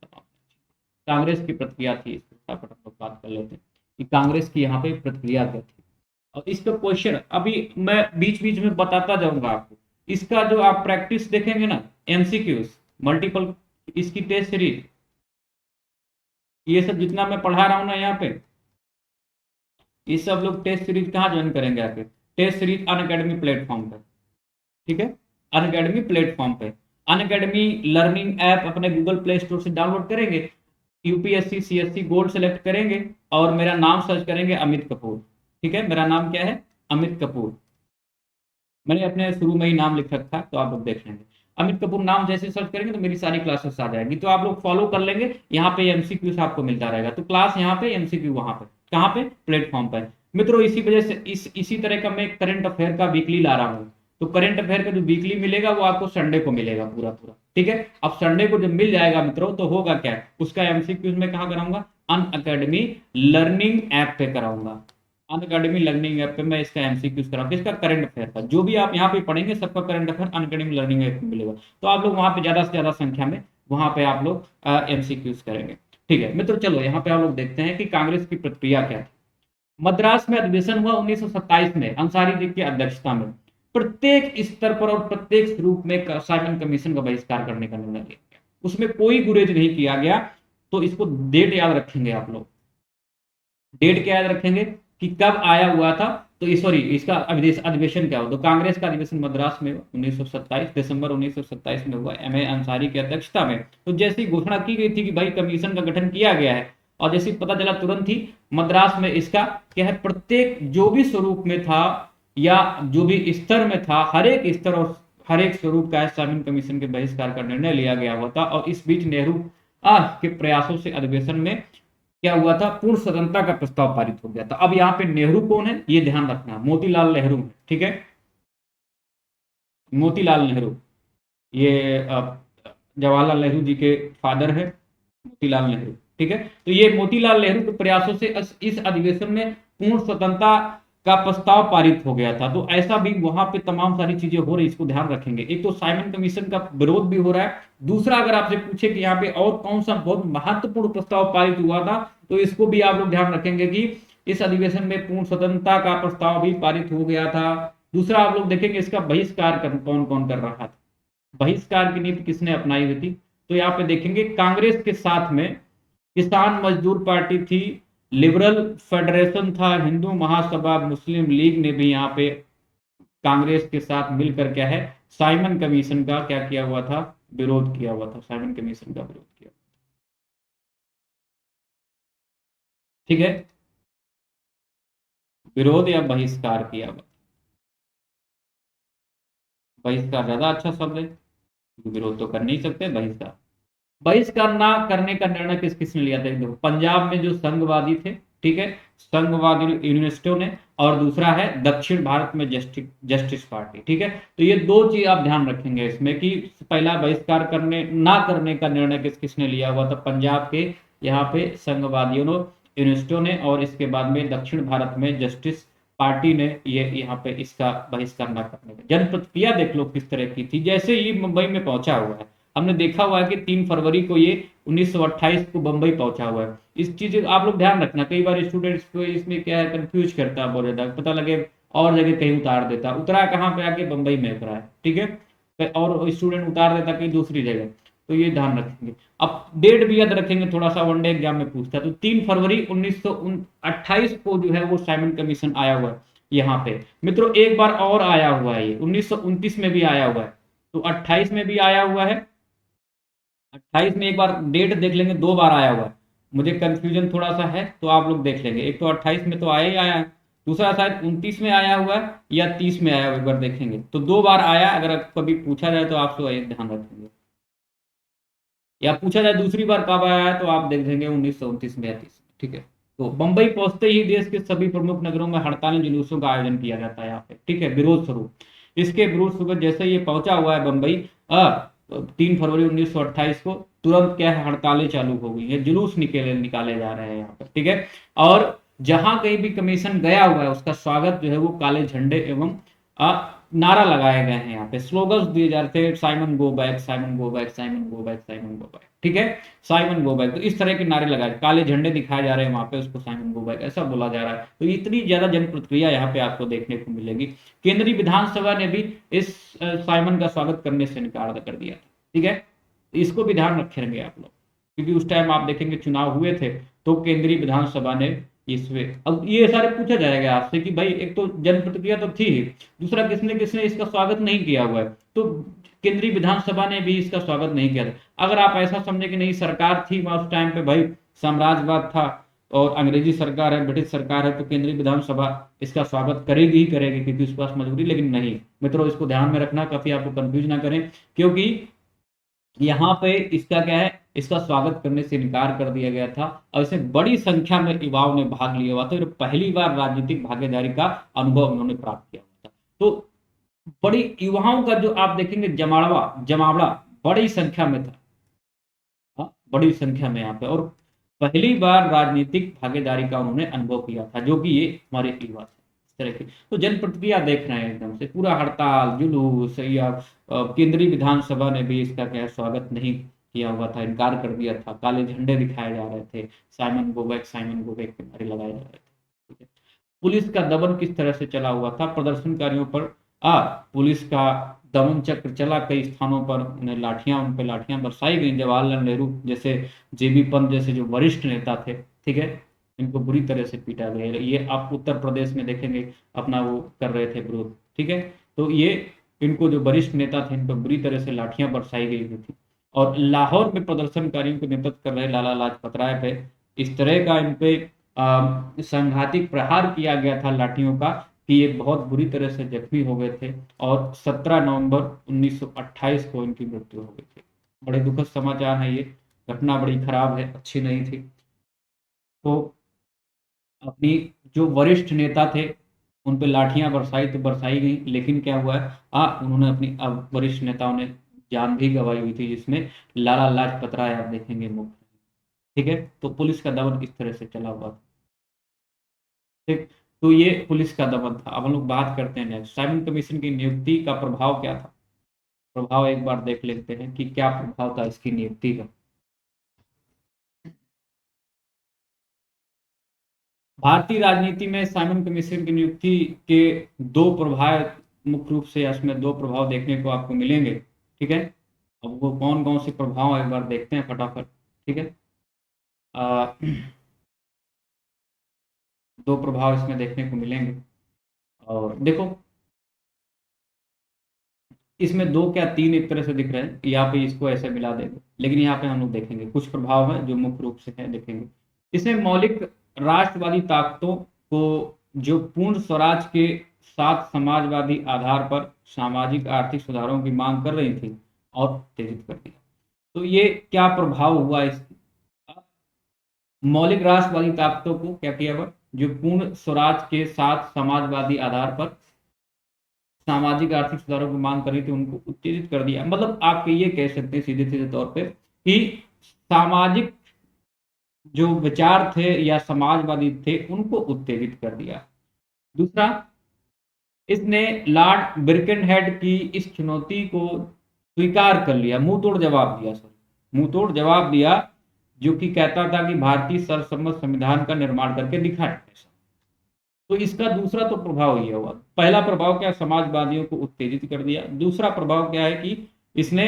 कांग्रेस की प्रतिक्रिया थी, इस पर हम लोग बात कर लेते हैं कि कांग्रेस की यहाँ पे प्रतिक्रिया क्या थी। और इस पे क्वेश्चन अभी मैं बीच बीच में बताता जाऊंगा आपको। इसका जो आप प्रैक्टिस देखेंगे ना, एमसीक्यूज, मल्टीपल, इसकी टेस्ट सीरीज, ये सब जितना मैं पढ़ा रहा हूँ ना यहाँ पे, ये सब लोग टेस्ट सीरीज कहाँ ज्वाइन करेंगे आके, टेस्ट सीरीज अनअकैडमी प्लेटफॉर्म पे, ठीक है, अनअकैडमी प्लेटफॉर्म पे। अनअकैडमी लर्निंग ऐप अपने गूगल प्ले स्टोर से डाउनलोड करेंगे, यूपीएससी सीएससी गोल्ड सेलेक्ट करेंगे और मेरा नाम सर्च करेंगे अमित कपूर, ठीक है। मेरा नाम क्या है, अमित कपूर, मैंने अपने शुरू में ही नाम लिख रखा है तो आप लोग देख लेंगे। अमित कपूर नाम जैसे सर्च करेंगे तो मेरी सारी क्लासेस आ जाएगी, तो आप लोग फॉलो कर लेंगे। यहाँ पे एमसीक्यू आपको मिलता रहेगा, तो क्लास यहाँ पे, एमसीक्यू वहां पे, कहाँ पे, प्लेटफॉर्म पे। मित्रों इसी वजह से इसी तरह का मैं करंट अफेयर का वीकली ला रहा हूँ। तो करंट अफेयर का जो वीकली मिलेगा वो आपको संडे को मिलेगा पूरा पूरा, ठीक है। अब संडे को जब मिल जाएगा मित्रों तो होगा क्या, उसका एमसीक्यूज मैं कहाँ कराऊंगा, अनअकैडमी लर्निंग ऐप पे कराऊंगा। अनअकैडमी लर्निंग ऐप पे मैं इसका एमसीक्यूज कराऊंगा, किसका, करंट अफेयर का। जो भी आप यहाँ पे पढ़ेंगे सबका current affair Unacademy learning app में मिलेगा। तो आप लोग वहां पे ज्यादा से ज्यादा संख्या में वहां पे आप लोग एमसीक्यूज करेंगे, ठीक है मित्रों। चलो यहाँ पे आप लोग देखते हैं कि कांग्रेस की प्रतिक्रिया क्या थी। मद्रास में अधिवेशन हुआ 1927 में अंसारी जी की अध्यक्षता में। प्रत्येक स्तर पर और प्रत्येक रूप में साइमन कमीशन का बहिष्कार करने का निर्णय लिया गया, उसमें कोई गुरेज नहीं किया गया। तो इसको डेट याद रखेंगे आप लोग, डेट क्या याद रखेंगे कि कब आया हुआ था। तो सॉरी, इसका अधिवेशन क्या हुआ, तो कांग्रेस का अधिवेशन मद्रास में 1927 दिसंबर 1927 में हुआ, एम ए अंसारी की अध्यक्षता में। तो जैसी घोषणा की गई थी कि भाई कमीशन का गठन किया गया है, और जैसे पता चला तुरंत ही मद्रास में इसका क्या है, प्रत्येक जो भी स्वरूप में था या जो भी स्तर में था, हर एक स्तर और हर एक स्वरूप का साइमन कमीशन के बहिष्कार का निर्णय लिया गया हुआ था। और इस बीच नेहरू के प्रयासों से अधिवेशन में क्या हुआ था, पूर्ण स्वतंत्रता का प्रस्ताव पारित हो गया था। अब यहाँ पे नेहरू कौन है ये ध्यान रखना, मोतीलाल नेहरू है, ठीक है। मोतीलाल नेहरू, ये जवाहरलाल नेहरू जी के फादर है, मोतीलाल नेहरू, ठीक है। तो ये मोतीलाल नेहरू के प्रयासों से इस अधिवेशन में पूर्ण स्वतंत्रता का प्रस्ताव पारित हो गया था। तो ऐसा भी वहां पे तमाम सारी चीजें हो रही, इसको ध्यान रखेंगे। एक तो साइमन कमीशन का विरोध भी हो रहा है, दूसरा अगर आपसे पूछे कि यहाँ पे और कौन सा बहुत महत्वपूर्ण प्रस्ताव पारित हुआ था, तो इसको भी आप लोग ध्यान रखेंगे कि इस अधिवेशन में पूर्ण स्वतंत्रता का प्रस्ताव भी पारित हो गया था। दूसरा आप लोग देखेंगे इसका बहिष्कार कौन कौन कर रहा था, बहिष्कार की नीति किसने अपनाई हुई थी। तो यहाँ पे देखेंगे कांग्रेस के साथ में किसान मजदूर पार्टी थी, लिबरल फेडरेशन था, हिंदू महासभा, मुस्लिम लीग ने भी यहाँ पे कांग्रेस के साथ मिलकर क्या है, साइमन कमीशन का क्या किया हुआ था, विरोध किया हुआ था, साइमन कमीशन का विरोध किया, ठीक है। विरोध या बहिष्कार किया हुआ, बहिष्कार ज्यादा अच्छा शब्द है, विरोध तो कर नहीं सकते, बहिष्कार। बहिष्कार ना करने का निर्णय किस किसने लिया था, देखो पंजाब में जो संघवादी थे, ठीक है, संघवादी यूनिवर्सिटियों ने, और दूसरा है दक्षिण भारत में जस्टिस पार्टी, ठीक है। तो ये दो चीज आप ध्यान रखेंगे इसमें कि पहला बहिष्कार करने ना करने का निर्णय किस किसने लिया हुआ था, पंजाब के यहाँ पे संघवादियों यूनिवर्सिटियों ने, और इसके बाद में दक्षिण भारत में जस्टिस पार्टी ने ये यहाँ पे इसका बहिष्कार न करने का। जन प्रतिक्रिया देख लो किस तरह की थी, जैसे ये मुंबई में पहुंचा हुआ है, हमने देखा हुआ है कि 3 फरवरी को ये 1928 को बंबई पहुंचा हुआ है। इस चीज आप लोग ध्यान रखना, कई बार स्टूडेंट्स को इसमें क्या है कंफ्यूज करता है बहुत ज्यादा, पता लगे और जगह कहीं उतार देता, उतरा कहाँ पे, आके बंबई में उतरा है, ठीक है, और स्टूडेंट उतार देता कहीं दूसरी जगह। तो ये ध्यान रखेंगे। अब डेट भी याद रखेंगे, थोड़ा सा वनडे एग्जाम में पूछता है। तो 3 फरवरी 1928 को जो है वो साइमन कमीशन आया हुआ है यहाँ पे। मित्रों एक बार और आया हुआ है, ये 1929 में भी आया हुआ है, तो 28 में भी आया हुआ है। 28 में एक बार डेट देख लेंगे, 2 बार आया हुआ है, मुझे कंफ्यूजन थोड़ा सा है तो आप लोग देख लेंगे। एक तो 28 में तो आया ही आया है, दूसरा शायद 29 में आया हुआ है या 30 में आया हुआ, एक बार देखेंगे। तो 2 बार आया, अगर कभी पूछा जाए तो आप ध्यान रखेंगे, या पूछा जाए दूसरी बार कब आया है तो आप देख देंगे 1929 में या 30 में, ठीक है। तो बंबई पहुंचते ही देश के सभी प्रमुख नगरों में हड़ताली जुलूसों का आयोजन किया जाता है यहाँ पे, ठीक है, विरोध स्वरूप। इसके विरोध स्वरूप जैसे ये पहुंचा हुआ है बंबई 3 फरवरी 1928 को, तुरंत क्या है हड़तालें चालू हो गई है, जुलूस निकाले जा रहे हैं यहाँ पर, ठीक है। और जहां कहीं भी कमीशन गया हुआ है उसका स्वागत जो है वो काले झंडे एवं नारा लगाए गए हैं, यहाँ पे स्लोगन्स दिए जा रहे थे, Simon go back, Simon go back, Simon go back, Simon go back, ठीक है, साइमन गो बैक। तो इस तरह के नारे लगाए, काले झंडे दिखाए जा रहे हैं वहां पे, उसको साइमन गो बैक ऐसा बोला जा रहा है। तो इतनी ज्यादा जन प्रतिक्रिया यहाँ पे आपको देखने को मिलेगी। केंद्रीय विधानसभा ने भी इस साइमन का स्वागत करने से इनकार कर दिया, ठीक है। इसको भी ध्यान रखेंगे आप लोग, क्योंकि उस टाइम आप देखेंगे चुनाव हुए थे तो केंद्रीय विधानसभा ने इसमें, अब ये सारे पूछा जाएगा आपसे कि भाई एक तो जन प्रतिक्रिया तो थी, दूसरा किसने किसने इसका स्वागत नहीं किया हुआ है, तो केंद्रीय विधानसभा ने भी इसका स्वागत नहीं किया था। अगर आप ऐसा समझे कि नहीं सरकार थी वहां उस टाइम पे, भाई साम्राज्यवाद था, और अंग्रेजी सरकार है, ब्रिटिश सरकार है, तो केंद्रीय विधानसभा इसका स्वागत करेगी ही करेगी, क्योंकि उसके पास मजबूरी। लेकिन नहीं मित्रों, इसको ध्यान में रखना, काफी आपको कंफ्यूज ना करें, क्योंकि यहाँ पे इसका क्या है, इसका स्वागत करने से इनकार कर दिया गया था और इसमें बड़ी संख्या में युवाओं ने भाग लिया हुआ था और पहली बार राजनीतिक भागीदारी का अनुभव उन्होंने प्राप्त किया हुआ था। तो बड़ी युवाओं का जो आप देखेंगे जमावड़ा बड़ी संख्या में था, हाँ, बड़ी संख्या में यहाँ पे, और पहली बार राजनीतिक भागीदारी का उन्होंने अनुभव किया था, जो कि ये हमारे युवा थे इस तरह की। तो जन प्रतिक्रिया देख रहे हैं एकदम से पूरा हड़ताल जुलूस, या केंद्रीय विधानसभा ने भी इसका क्या स्वागत नहीं किया हुआ था, इनकार कर दिया था, काले झंडे दिखाए जा रहे थे, साइमन गो बैक के नारे लगाए जा रहे थे। ठीक है, पुलिस का दमन किस तरह से चला हुआ था प्रदर्शनकारियों पर, पुलिस का दमन चक्र चला, कई स्थानों पर उन पे लाठियां बरसाई गई। जवाहरलाल नेहरू जैसे, जेबी पंत जैसे जो वरिष्ठ नेता थे, ठीक है, इनको बुरी तरह से पीटा गया। ये आप उत्तर प्रदेश में देखेंगे, अपना वो कर रहे थे विरोध, ठीक है, तो ये इनको जो वरिष्ठ नेता थे, इन पर बुरी तरह से लाठियां बरसाई गई थी। और लाहौर में प्रदर्शनकारियों को नेतृत्व कर रहे लाला लाजपत राय पे इस तरह का इन पे संघातिक प्रहार किया गया था लाठियों का, कि ये बहुत बुरी तरह से जख्मी हो गए थे और 17 नवंबर 1928 को इनकी मृत्यु हो गई थी। बड़े दुखद समाचार है ये, घटना बड़ी खराब है, अच्छी नहीं थी। तो अपनी जो वरिष्ठ नेता थे उन पे लाठियां बरसाई तो बरसाई गई, लेकिन क्या हुआ है, उन्होंने अपनी वरिष्ठ नेताओं ने जान भी गंवाई हुई थी, जिसमें लाला लाजपत राय आप देखेंगे मुख्य। ठीक है, तो पुलिस का दमन इस तरह से चला हुआ था। ठीक, तो ये पुलिस का दमन था। अब हम लोग बात करते हैं नेक्स्ट, साइमन कमीशन की नियुक्ति का प्रभाव क्या था। प्रभाव एक बार देख लेते हैं कि क्या प्रभाव था इसकी नियुक्ति का। भारतीय राजनीति में साइमन कमीशन की नियुक्ति के दो प्रभाव मुख्य रूप से, इसमें दो प्रभाव देखने को आपको मिलेंगे। ठीक है, अब वो कौन कौन से प्रभाव एक बार देखते हैं फटाफट। ठीक है, दो प्रभाव इसमें देखने को मिलेंगे, और देखो इसमें दो क्या तीन एक तरह से दिख रहे हैं, यहाँ पे इसको ऐसे मिला देंगे, लेकिन यहाँ पे हम लोग देखेंगे कुछ प्रभाव हैं जो मुख्य रूप से है, देखेंगे। इसमें मौलिक राष्ट्रवादी ताकतों को जो पूर्ण स्वराज के साथ समाजवादी आधार पर सामाजिक आर्थिक सुधारों की मांग कर रही थी और उत्तेजित कर दिया। तो ये क्या प्रभाव हुआ इस मौलिक राष्ट्रवादी ताकतों को क्या किया हुआ, जो पूर्ण स्वराज के साथ समाजवादी आधार पर सामाजिक आर्थिक सुधारों की मांग करी थी, उनको उत्तेजित कर दिया। मतलब आप ये कह सकते हैं सीधे सीधे तौर पे कि सामाजिक जो विचार थे या समाजवादी थे उनको उत्तेजित कर दिया। दूसरा, इसने लॉर्ड बिरकेनहेड की इस चुनौती को स्वीकार कर लिया, मुंह तोड़ जवाब दिया, मुंह तोड़ जवाब दिया, जो कि कहता था कि भारतीय सर्वसम्मत संविधान का निर्माण करके दिखाए। तो इसका दूसरा तो प्रभाव ये हुआ, पहला प्रभाव क्या, समाजवादियों को उत्तेजित कर दिया। दूसरा प्रभाव क्या है कि इसने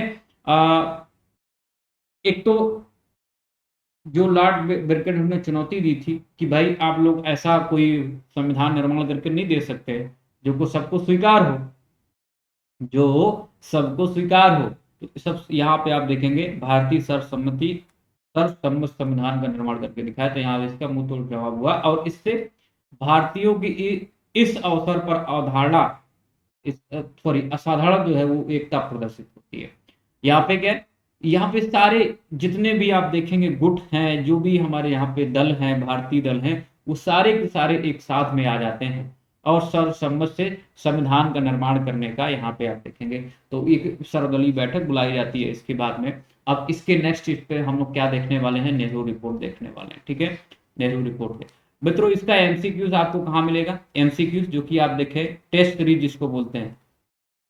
एक तो जो लॉर्ड बिरकेनहेड ने चुनौती दी थी कि भाई आप लोग ऐसा कोई संविधान निर्माण करके नहीं दे सकते जो को सबको स्वीकार हो, जो सबको स्वीकार हो। तो सब यहाँ पे आप देखेंगे भारतीय सर्वसम्मत संविधान का निर्माण करके दिखाया, तो यहाँ इसका मुंह तोड़ जवाब हुआ, और इससे भारतीयों की इस अवसर पर अवधारणा असाधारण जो है वो एकता प्रदर्शित होती है। यहाँ पे क्या, यहाँ पे सारे जितने भी आप देखेंगे गुट हैं, जो भी हमारे यहाँ पे दल हैं, भारतीय दल हैं, वो सारे के सारे एक साथ में आ जाते हैं और सर्वसम्मत से संविधान का निर्माण करने का यहाँ पे आप देखेंगे। तो एक सर्वदलीय बैठक बुलाई जाती है इसके बाद में। अब इसके नेक्स्ट इस पे हम लोग क्या देखने वाले हैं, नेहरू रिपोर्ट देखने वाले हैं। ठीक है, नेहरू रिपोर्ट में मित्रों इसका एमसीक्यूज आपको कहाँ मिलेगा, एमसीक्यूज जो कि आप देखें टेस्ट सीरीज जिसको बोलते हैं,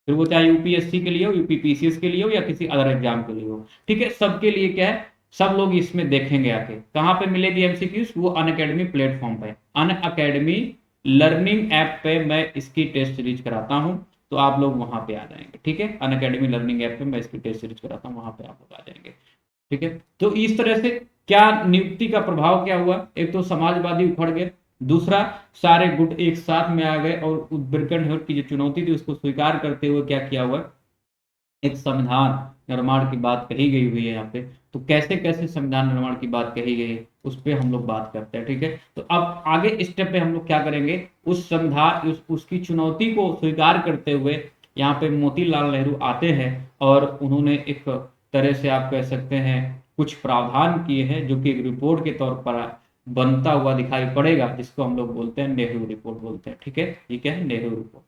फिर वो चाहे यूपीएससी के लिए हो, यूपीपीसीएस के लिए हो, या किसी अदर एग्जाम के लिए हो। ठीक है, सबके लिए क्या है, सब लोग इसमें देखेंगे आके। कहाँ पे मिलेगी एमसीक्यूज, वो अनअकैडमी प्लेटफॉर्म पे, अनअकैडमी लर्निंग ऐप पे मैं इसकी टेस्ट सीरीज कराता हूँ, तो आप लोग वहां पे आ जाएंगे। ठीक है, अनअकैडमी लर्निंग ऐप पे मैं इसकी टेस्ट सीरीज कराता हूँ, वहां पे आप लोग आ जाएंगे। ठीक है, तो इस तरह से क्या नियुक्ति का प्रभाव क्या हुआ, एक तो समाजवादी उखड़ गए, दूसरा सारे गुट एक साथ में आ गए और बिरकेनहेड की जो चुनौती थी उसको स्वीकार करते हुए क्या किया हुआ, एक संविधान निर्माण की बात कही गई हुई है यहाँ पे, तो कैसे कैसे संविधान निर्माण की बात कही गई है उस पर हम लोग बात करते हैं, ठीक है। तो अब आगे स्टेप पे हम लोग क्या करेंगे, उस संविधान उसकी चुनौती को स्वीकार करते हुए यहाँ पे मोतीलाल नेहरू आते हैं और उन्होंने एक तरह से आप कह सकते हैं कुछ प्रावधान किए हैं जो कि एक रिपोर्ट के तौर पर बनता हुआ दिखाई पड़ेगा, जिसको हम लोग बोलते हैं नेहरू रिपोर्ट बोलते हैं, ठीक है। ये क्या है, नेहरू रिपोर्ट।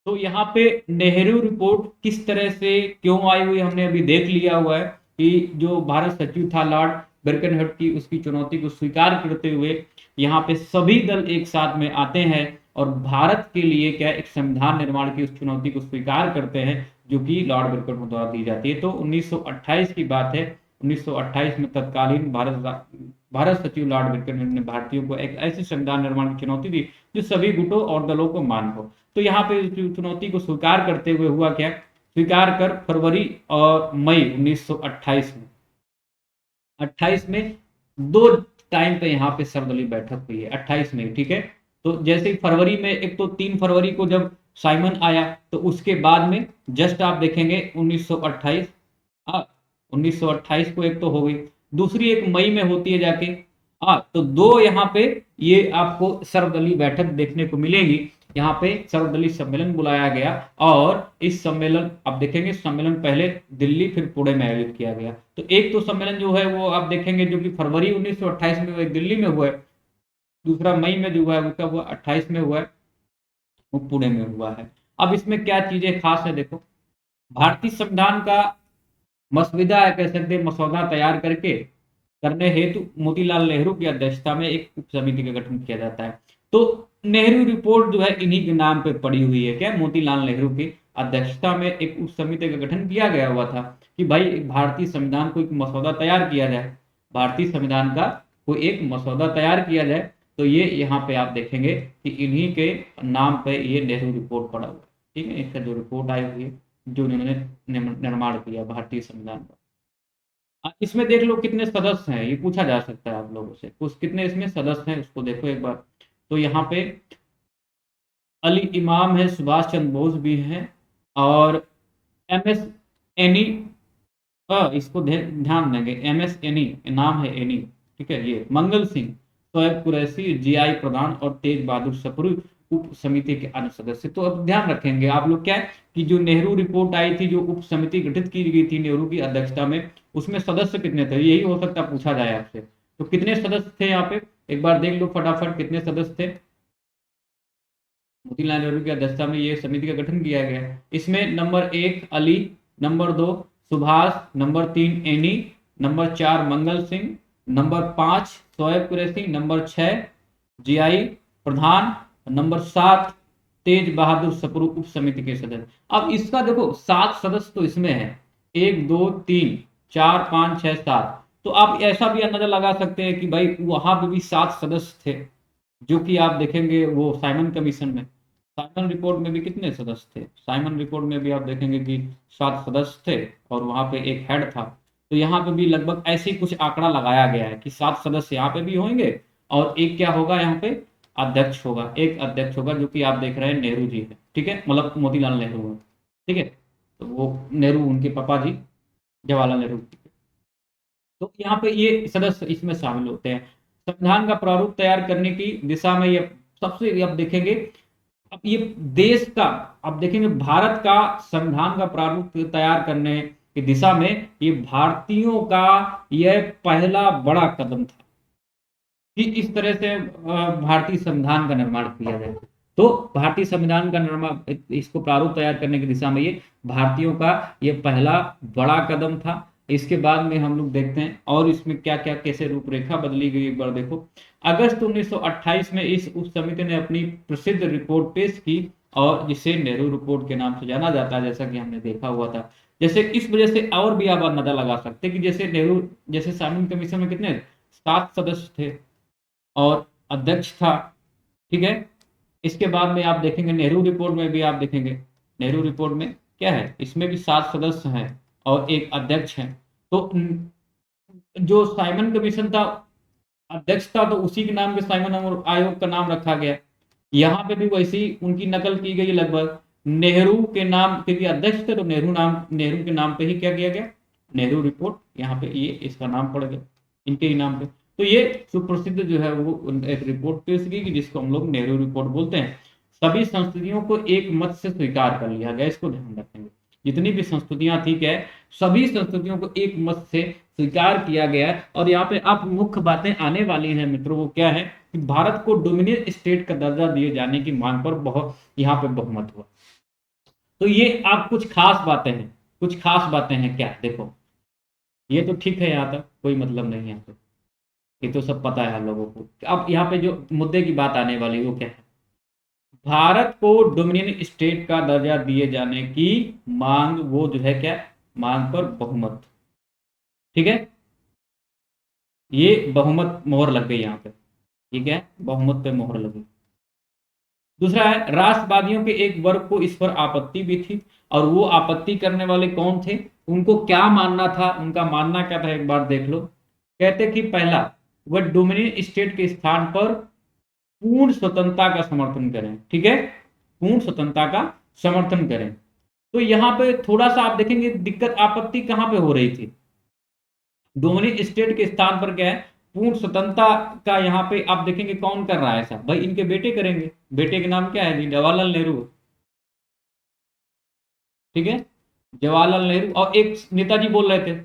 तो यहाँ पे नेहरू रिपोर्ट किस तरह से क्यों आई हुई हमने अभी देख लिया हुआ है कि जो भारत सचिव था लॉर्ड बर्कनहेड की, उसकी चुनौती को स्वीकार करते हुए यहाँ पे सभी दल एक साथ में आते हैं और भारत के लिए क्या एक संविधान निर्माण की उस चुनौती को स्वीकार करते हैं जो कि लॉर्ड बर्कनहेड द्वारा दी जाती है। तो 1928 की बात है, 1928 में तत्कालीन भारत सचिव लॉर्ड बर्कनहेड ने भारतीयों को एक ऐसे संविधान निर्माण की चुनौती दी जो सभी गुटों और दलों को मान हो। तो यहाँ पे चुनौती को स्वीकार करते हुए हुआ क्या, स्वीकार कर फरवरी और मई 1928 में 28 में दो टाइम पे यहाँ पे सर्वदलीय बैठक हुई है 28 में, ठीक है। तो जैसे ही फरवरी में, एक तो 3 फरवरी को जब साइमन आया, तो उसके बाद में जस्ट आप देखेंगे 1928, 1928 को एक तो हो गई, दूसरी एक मई में होती है जाके, तो दो यहाँ पे ये आपको सर्वदलीय बैठक देखने को मिलेगी। यहाँ पे सर्वदलीय सम्मेलन बुलाया गया और इस सम्मेलन आप देखेंगे, सम्मेलन पहले दिल्ली फिर पुणे में आयोजित किया गया। तो एक तो सम्मेलन जो है वो आप देखेंगे जो कि फरवरी 1928 में वो दिल्ली में हुआ है, दूसरा मई में जो हुआ है वो कब हुआ, 28 में हुआ है, वो पुणे में हुआ है। अब इसमें क्या चीजें खास है, देखो भारतीय संविधान का मसविदा कह सकते हैं, मसौदा तैयार करने हेतु मोतीलाल नेहरू की अध्यक्षता में एक उप समिति का गठन किया जाता है। तो नेहरू रिपोर्ट जो है इन्हीं के नाम पे पड़ी हुई है, क्या, मोतीलाल नेहरू की अध्यक्षता में एक उप समिति का गठन किया गया हुआ था कि भाई भारतीय संविधान को एक मसौदा तैयार किया जाए, भारतीय संविधान का कोई एक मसौदा तैयार किया जाए। तो ये यहाँ पे आप देखेंगे कि इन्हीं के नाम पे ये नेहरू रिपोर्ट पड़ा हुआ है, ठीक है। इसका जो रिपोर्ट आई हुई है जो उन्होंने निर्माण किया भारतीय संविधान का। इसमें देख लो कितने सदस्य हैं, ये पूछा जा सकता है आप लोगों से, कुछ कितने इसमें सदस्य हैं उसको देखो एक बार। तो यहाँ पे अली इमाम है, सुभाष चंद्र बोस भी हैं और एम एस एनी, इसको ध्यान देंगे, एम एस एनी नाम है, एनी, ठीक है। ये मंगल सिंह, शोएब कुरैशी, जी आई प्रधान और तेज बहादुर सप्रू उप समिति के अन्य सदस्य। तो अब ध्यान रखेंगे आप लोग क्या है कि जो नेहरू रिपोर्ट आई थी, जो उप समिति गठित की गई थी नेहरू की अध्यक्षता में, उसमें सदस्य कितने थे, यही हो सकता पूछा जाए आपसे। तो कितने सदस्य थे यहाँ पे, एक बार देख लो फटाफट कितने सदस्य थे। मोतीलाल नेहरू की अध्यक्षता में ये समिति का गठन किया गया। इसमें number 1 Ali, number 2 Subhash, number 3 Annie, number 4 Mangal Singh, number 5 Shoaib Qureshi, number 6 G I Pradhan, number 7 Tej Bahadur Sapru उप समिति के सदस्य। अब इसका देखो 7 सदस्य तो इसमें है, 1 2 3 4 5 6 7। तो आप ऐसा भी अंदाजा लगा सकते हैं कि भाई वहां पे भी 7 सदस्य थे, जो कि आप देखेंगे वो साइमन कमीशन में, साइमन रिपोर्ट में भी कितने सदस्य थे, साइमन रिपोर्ट में भी आप देखेंगे कि 7 सदस्य थे और वहां पे एक हेड था। तो यहाँ पे भी लगभग ऐसे ही कुछ आंकड़ा लगाया गया है कि 7 सदस्य यहाँ पे भी होंगे और एक क्या होगा यहाँ पे, अध्यक्ष होगा, एक अध्यक्ष होगा जो कि आप देख रहे हैं नेहरू जी है, ठीक है, मतलब मोतीलाल नेहरू है, ठीक है। तो वो नेहरू उनके पापा जी जवाहरलाल नेहरू। तो यहाँ पे ये सदस्य इसमें शामिल होते हैं। संविधान का प्रारूप तैयार करने की दिशा में ये सबसे अब देखेंगे, अब ये देश का, अब देखेंगे भारत का संविधान का प्रारूप तैयार करने की दिशा में ये भारतीयों का यह पहला बड़ा कदम था कि इस तरह से भारतीय संविधान का निर्माण किया जाए। तो भारतीय संविधान का निर्माण, इसको प्रारूप तैयार करने की दिशा में ये भारतीयों का ये पहला बड़ा कदम था। इसके बाद में हम लोग देखते हैं और इसमें क्या क्या कैसे रूपरेखा बदली गई, एक बार देखो। अगस्त 1928 में इस उप समिति ने अपनी प्रसिद्ध रिपोर्ट पेश की और जिसे नेहरू रिपोर्ट के नाम से जाना जाता है, जैसा कि हमने देखा हुआ था। जैसे इस वजह से और भी आप अंदाजा लगा सकते हैं कि जैसे नेहरू, जैसे साइमन कमीशन में कितने 7 सदस्य थे और अध्यक्ष था, ठीक है। इसके बाद में आप देखेंगे नेहरू रिपोर्ट में भी आप देखेंगे, नेहरू रिपोर्ट में क्या है, इसमें भी 7 सदस्य हैं और एक अध्यक्ष है। तो जो साइमन कमीशन था, अध्यक्ष था, तो उसी के नाम पे साइमन आयोग का नाम रखा गया। यहाँ पे भी वैसी उनकी नकल की गई लगभग नेहरू के नाम, क्योंकि अध्यक्ष थे तो नेहरू के नाम पे ही क्या किया गया, नेहरू रिपोर्ट, यहाँ पे ये इसका नाम पड़ गया इनके ही नाम पे। तो ये सुप्रसिद्ध जो है वो एक रिपोर्ट पेश की जिसको हम लोग नेहरू रिपोर्ट बोलते हैं। सभी संस्कृतियों को एक मत से स्वीकार कर लिया गया, इसको ध्यान रखेंगे। जितनी भी संस्कृतियां थी क्या है, सभी संस्कृतियों को एक मत से स्वीकार किया गया है। और यहाँ पे आप मुख्य बातें आने वाली हैं मित्रों, वो क्या है कि भारत को डोमिनियन स्टेट का दर्जा दिए जाने की मांग पर बहुत यहाँ पे बहुमत हुआ। तो ये आप कुछ खास बातें हैं, कुछ खास बातें हैं क्या, देखो ये तो ठीक है, यहाँ तक कोई मतलब नहीं है, यहाँ पे ये तो सब पता है आप लोगों को। अब यहाँ पे जो मुद्दे की बात आने वाली है वो क्या है, भारत को डोमिनियन स्टेट का दर्जा दिए जाने की मांग, वो जो है क्या, मांग पर बहुमत, ठीक है, ये बहुमत मोहर लग गई यहाँ पे, ठीक है, बहुमत पे मोहर लगी। दूसरा है, राष्ट्रवादियों के एक वर्ग को इस पर आपत्ति भी थी, और वो आपत्ति करने वाले कौन थे, उनको क्या मानना था, उनका मानना क्या था, एक बार देख लो। कहते कि पहला, वह डोमिनियन स्टेट के स्थान पर पूर्ण स्वतंत्रता का समर्थन करें, ठीक है, पूर्ण स्वतंत्रता का समर्थन करें। तो यहाँ पे थोड़ा सा आप देखेंगे दिक्कत, आपत्ति कहाँ पे हो रही थी, डोमिनियन स्टेट के स्थान पर क्या है, पूर्ण स्वतंत्रता का। यहाँ पे आप देखेंगे कौन कर रहा है ऐसा, भाई इनके बेटे करेंगे, बेटे के नाम क्या है जी, जवाहरलाल नेहरू, ठीक है, जवाहरलाल नेहरू। और एक नेताजी बोल रहे थे,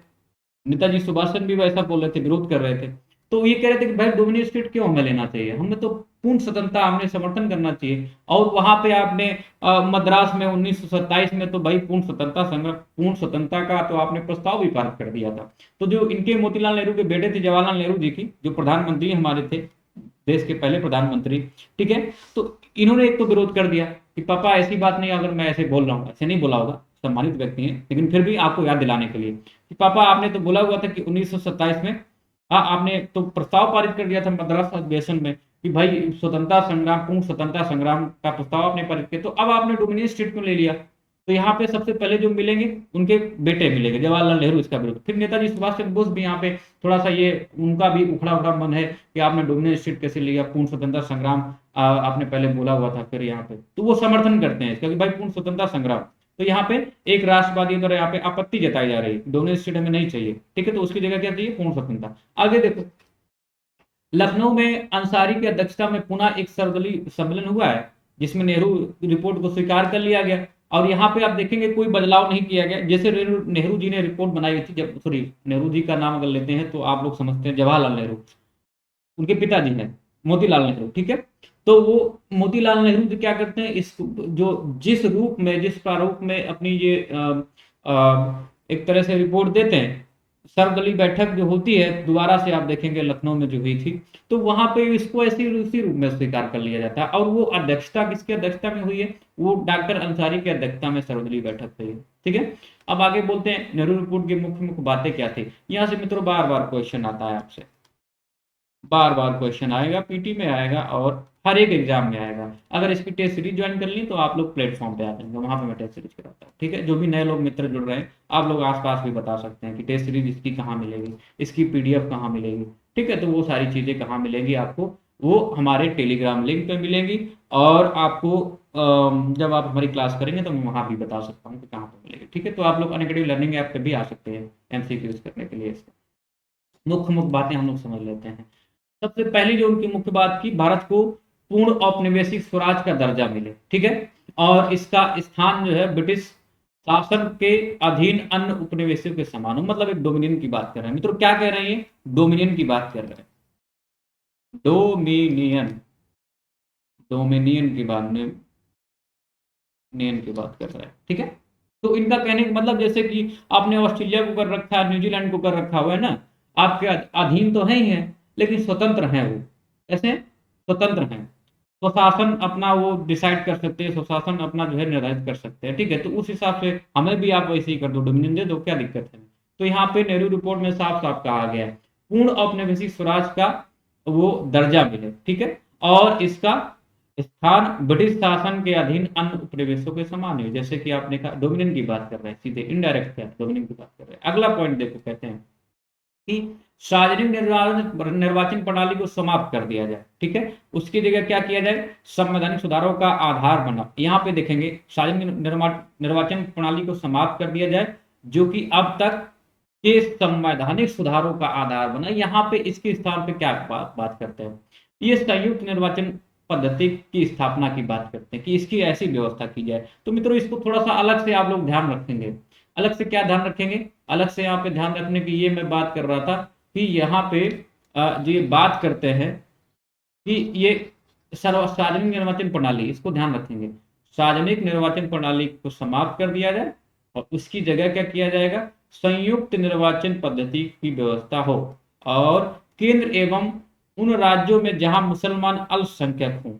नेताजी सुभाष चंद्र भी वैसा बोल रहे थे, विरोध कर रहे थे। तो ये कह रहे थे कि भाई डोमिनियन स्टेट क्यों हमें लेना चाहिए, हमें तो पूर्ण स्वतंत्रता, हमने समर्थन करना चाहिए। और वहां पे आपने मद्रास में 1927 में तो भाई पूर्ण स्वतंत्रता का तो आपने प्रस्ताव भी पारित कर दिया था। तो जो इनके मोतीलाल नेहरू के बेटे थे जवाहरलाल नेहरू जी की, जो प्रधानमंत्री हमारे थे, देश के पहले प्रधानमंत्री, ठीक है, तो इन्होंने एक तो विरोध कर दिया कि पापा ऐसी बात नहीं, अगर मैं ऐसे बोल रहा हूँ, ऐसे नहीं बोला होगा, सम्मानित व्यक्ति हैं, लेकिन फिर भी आपको याद दिलाने के लिए कि पापा आपने तो बोला हुआ था कि 1927 में, हाँ आपने तो प्रस्ताव पारित कर दिया था मद्रास अधिवेशन में कि भाई स्वतंत्रता संग्राम, पूर्ण स्वतंत्रता संग्राम का प्रस्ताव आपने पारित किया, तो अब आपने डोमिनियन स्टेट क्यों ले लिया। तो यहाँ पे सबसे पहले जो मिलेंगे उनके बेटे मिलेंगे, जवाहरलाल नेहरू इसका विरोध, फिर नेताजी सुभाष चंद्र बोस भी यहाँ पे थोड़ा सा ये उनका भी उखड़ा उखड़ा मन है कि आपने डोमिनियन स्टेट कैसे लिया, पूर्ण स्वतंत्रता संग्राम आपने पहले बोला हुआ था, फिर यहाँ पे तो वो समर्थन करते हैं इसका कि भाई पूर्ण स्वतंत्रता संग्राम। तो यहाँ पे एक राष्ट्रवादी द्वारा यहाँ पे आपत्ति जताई जा रही है, डोमिनियन स्टेट हमें नहीं चाहिए, ठीक है, तो उसकी जगह क्या चाहिए, पूर्ण स्वतंत्रता। आगे देखो, लखनऊ में अंसारी की अध्यक्षता में पुनः एक सर्वदलीय सम्मेलन हुआ है जिसमें नेहरू रिपोर्ट को स्वीकार कर लिया गया। और यहाँ पे आप देखेंगे कोई बदलाव नहीं किया गया, जैसे नेहरू जी ने रिपोर्ट बनाई थी, जब सॉरी नेहरू जी का नाम अगर लेते हैं तो आप लोग समझते हैं जवाहरलाल नेहरू, उनके पिताजी हैं मोतीलाल नेहरू, ठीक है। तो वो मोतीलाल नेहरू जी क्या करते हैं, इस जो जिस रूप में, जिस प्रारूप में अपनी ये एक तरह से रिपोर्ट देते हैं, सर्वदलीय बैठक जो होती है दोबारा से आप देखेंगे लखनऊ में जो हुई थी, तो वहां पे इसको ऐसी उसी रूप में स्वीकार कर लिया जाता है। और वो अध्यक्षता किसकी अध्यक्षता में हुई है, वो डॉक्टर अंसारी की अध्यक्षता में सर्वदलीय बैठक हुई है, ठीक है। अब आगे बोलते हैं नेहरू रिपोर्ट की मुख्य मुख्य बातें क्या थी। यहाँ से मित्रों बार बार क्वेश्चन आता है आपसे, बार बार क्वेश्चन आएगा, पीटी में आएगा और हर एक एग्जाम में आएगा। अगर इसकी टेस्ट सीरीज ज्वाइन कर ली तो आप लोग प्लेटफॉर्म पे आ जाएंगे, वहां पे मैं टेस्ट सीरीज कराता हूँ, ठीक है। जो भी नए लोग मित्र जुड़ रहे हैं, आप लोग आसपास भी बता सकते हैं कि टेस्ट सीरीज इसकी कहाँ मिलेगी, इसकी पीडीएफ कहाँ मिलेगी, ठीक है। तो वो सारी चीजें कहाँ मिलेंगी आपको, वो हमारे टेलीग्राम लिंक पे मिलेंगी। और आपको जब आप हमारी क्लास करेंगे तो मैं वहां भी बता सकता हूँ कि कहाँ पे मिलेगी, ठीक है। तो आप लोग अनअकैडमी लर्निंग ऐप पे भी आ सकते हैं एमसीक्यूज करने के लिए। मुख्य मुख्य बातें हम लोग समझ लेते हैं। सबसे पहली जो उनकी मुख्य बात की, भारत को पूर्ण औपनिवेशिक स्वराज का दर्जा मिले, ठीक है, और इसका स्थान जो है ब्रिटिश शासन के अधीन अन्य उपनिवेशों के समान हो, मतलब एक डोमिनियन की बात कर रहे हैं मित्रों। क्या कह रहे हैं, डोमिनियन की बात कर रहे हैं, डोमिनियन, डोमिनियन की बात में नियन की बात कर रहे हैं, ठीक है। तो इनका कहने का मतलब जैसे कि आपने ऑस्ट्रेलिया को कर रखा है, न्यूजीलैंड को कर रखा हुआ है ना, आपके अधीन तो है ही है, लेकिन स्वतंत्र हैं वो, ऐसे स्वतंत्र हैं, स्वशासन अपना वो डिसाइड कर सकते हैं, स्वशासन अपना जो है निर्धारित कर सकते हैं, ठीक है। तो उस हिसाब से हमें भी आप वैसे ही कर दो, डोमिनियन दे दो, क्या दिक्कत है। तो यहाँ पे नेहरू रिपोर्ट में साफ साफ कहा गया है पूर्ण औपनिवेशिक स्वराज का वो दर्जा मिले, ठीक है, और इसका स्थान ब्रिटिश शासन के अधीन अन्य उपनिवेशों के समान है। जैसे कि आपने कहा डोमिनियन की बात कर रहे हैं, सीधे इनडायरेक्ट क्या डोमिनियन की बात कर रहे हैं। अगला पॉइंट देखो, कहते हैं कि सार्वजनिक निर्वाचन प्रणाली को समाप्त कर दिया जाए, ठीक है। उसकी जगह क्या किया जाए, संवैधानिक सुधारों का आधार बना। यहाँ पे देखेंगे सार्वजनिक निर्वाचन प्रणाली को समाप्त कर दिया जाए, जो कि अब तक के संवैधानिक सुधारों का आधार बना। यहाँ पे इसके स्थान पे क्या बात करते हैं, ये संयुक्त निर्वाचन पद्धति की स्थापना की बात करते हैं कि इसकी ऐसी व्यवस्था की जाए। तो मित्रों इसको थोड़ा सा अलग से आप लोग ध्यान रखेंगे। अलग से क्या ध्यान रखेंगे, अलग से यहाँ पे ध्यान रखने की ये मैं बात कर रहा था कि यहाँ पे जो ये बात करते हैं कि ये सार्वजनिक निर्वाचन प्रणाली, इसको ध्यान रखेंगे। सार्वजनिक निर्वाचन प्रणाली को समाप्त कर दिया जाए और उसकी जगह क्या किया जाएगा, संयुक्त निर्वाचन पद्धति की व्यवस्था हो। और केंद्र एवं उन राज्यों में जहां मुसलमान अल्पसंख्यक हों,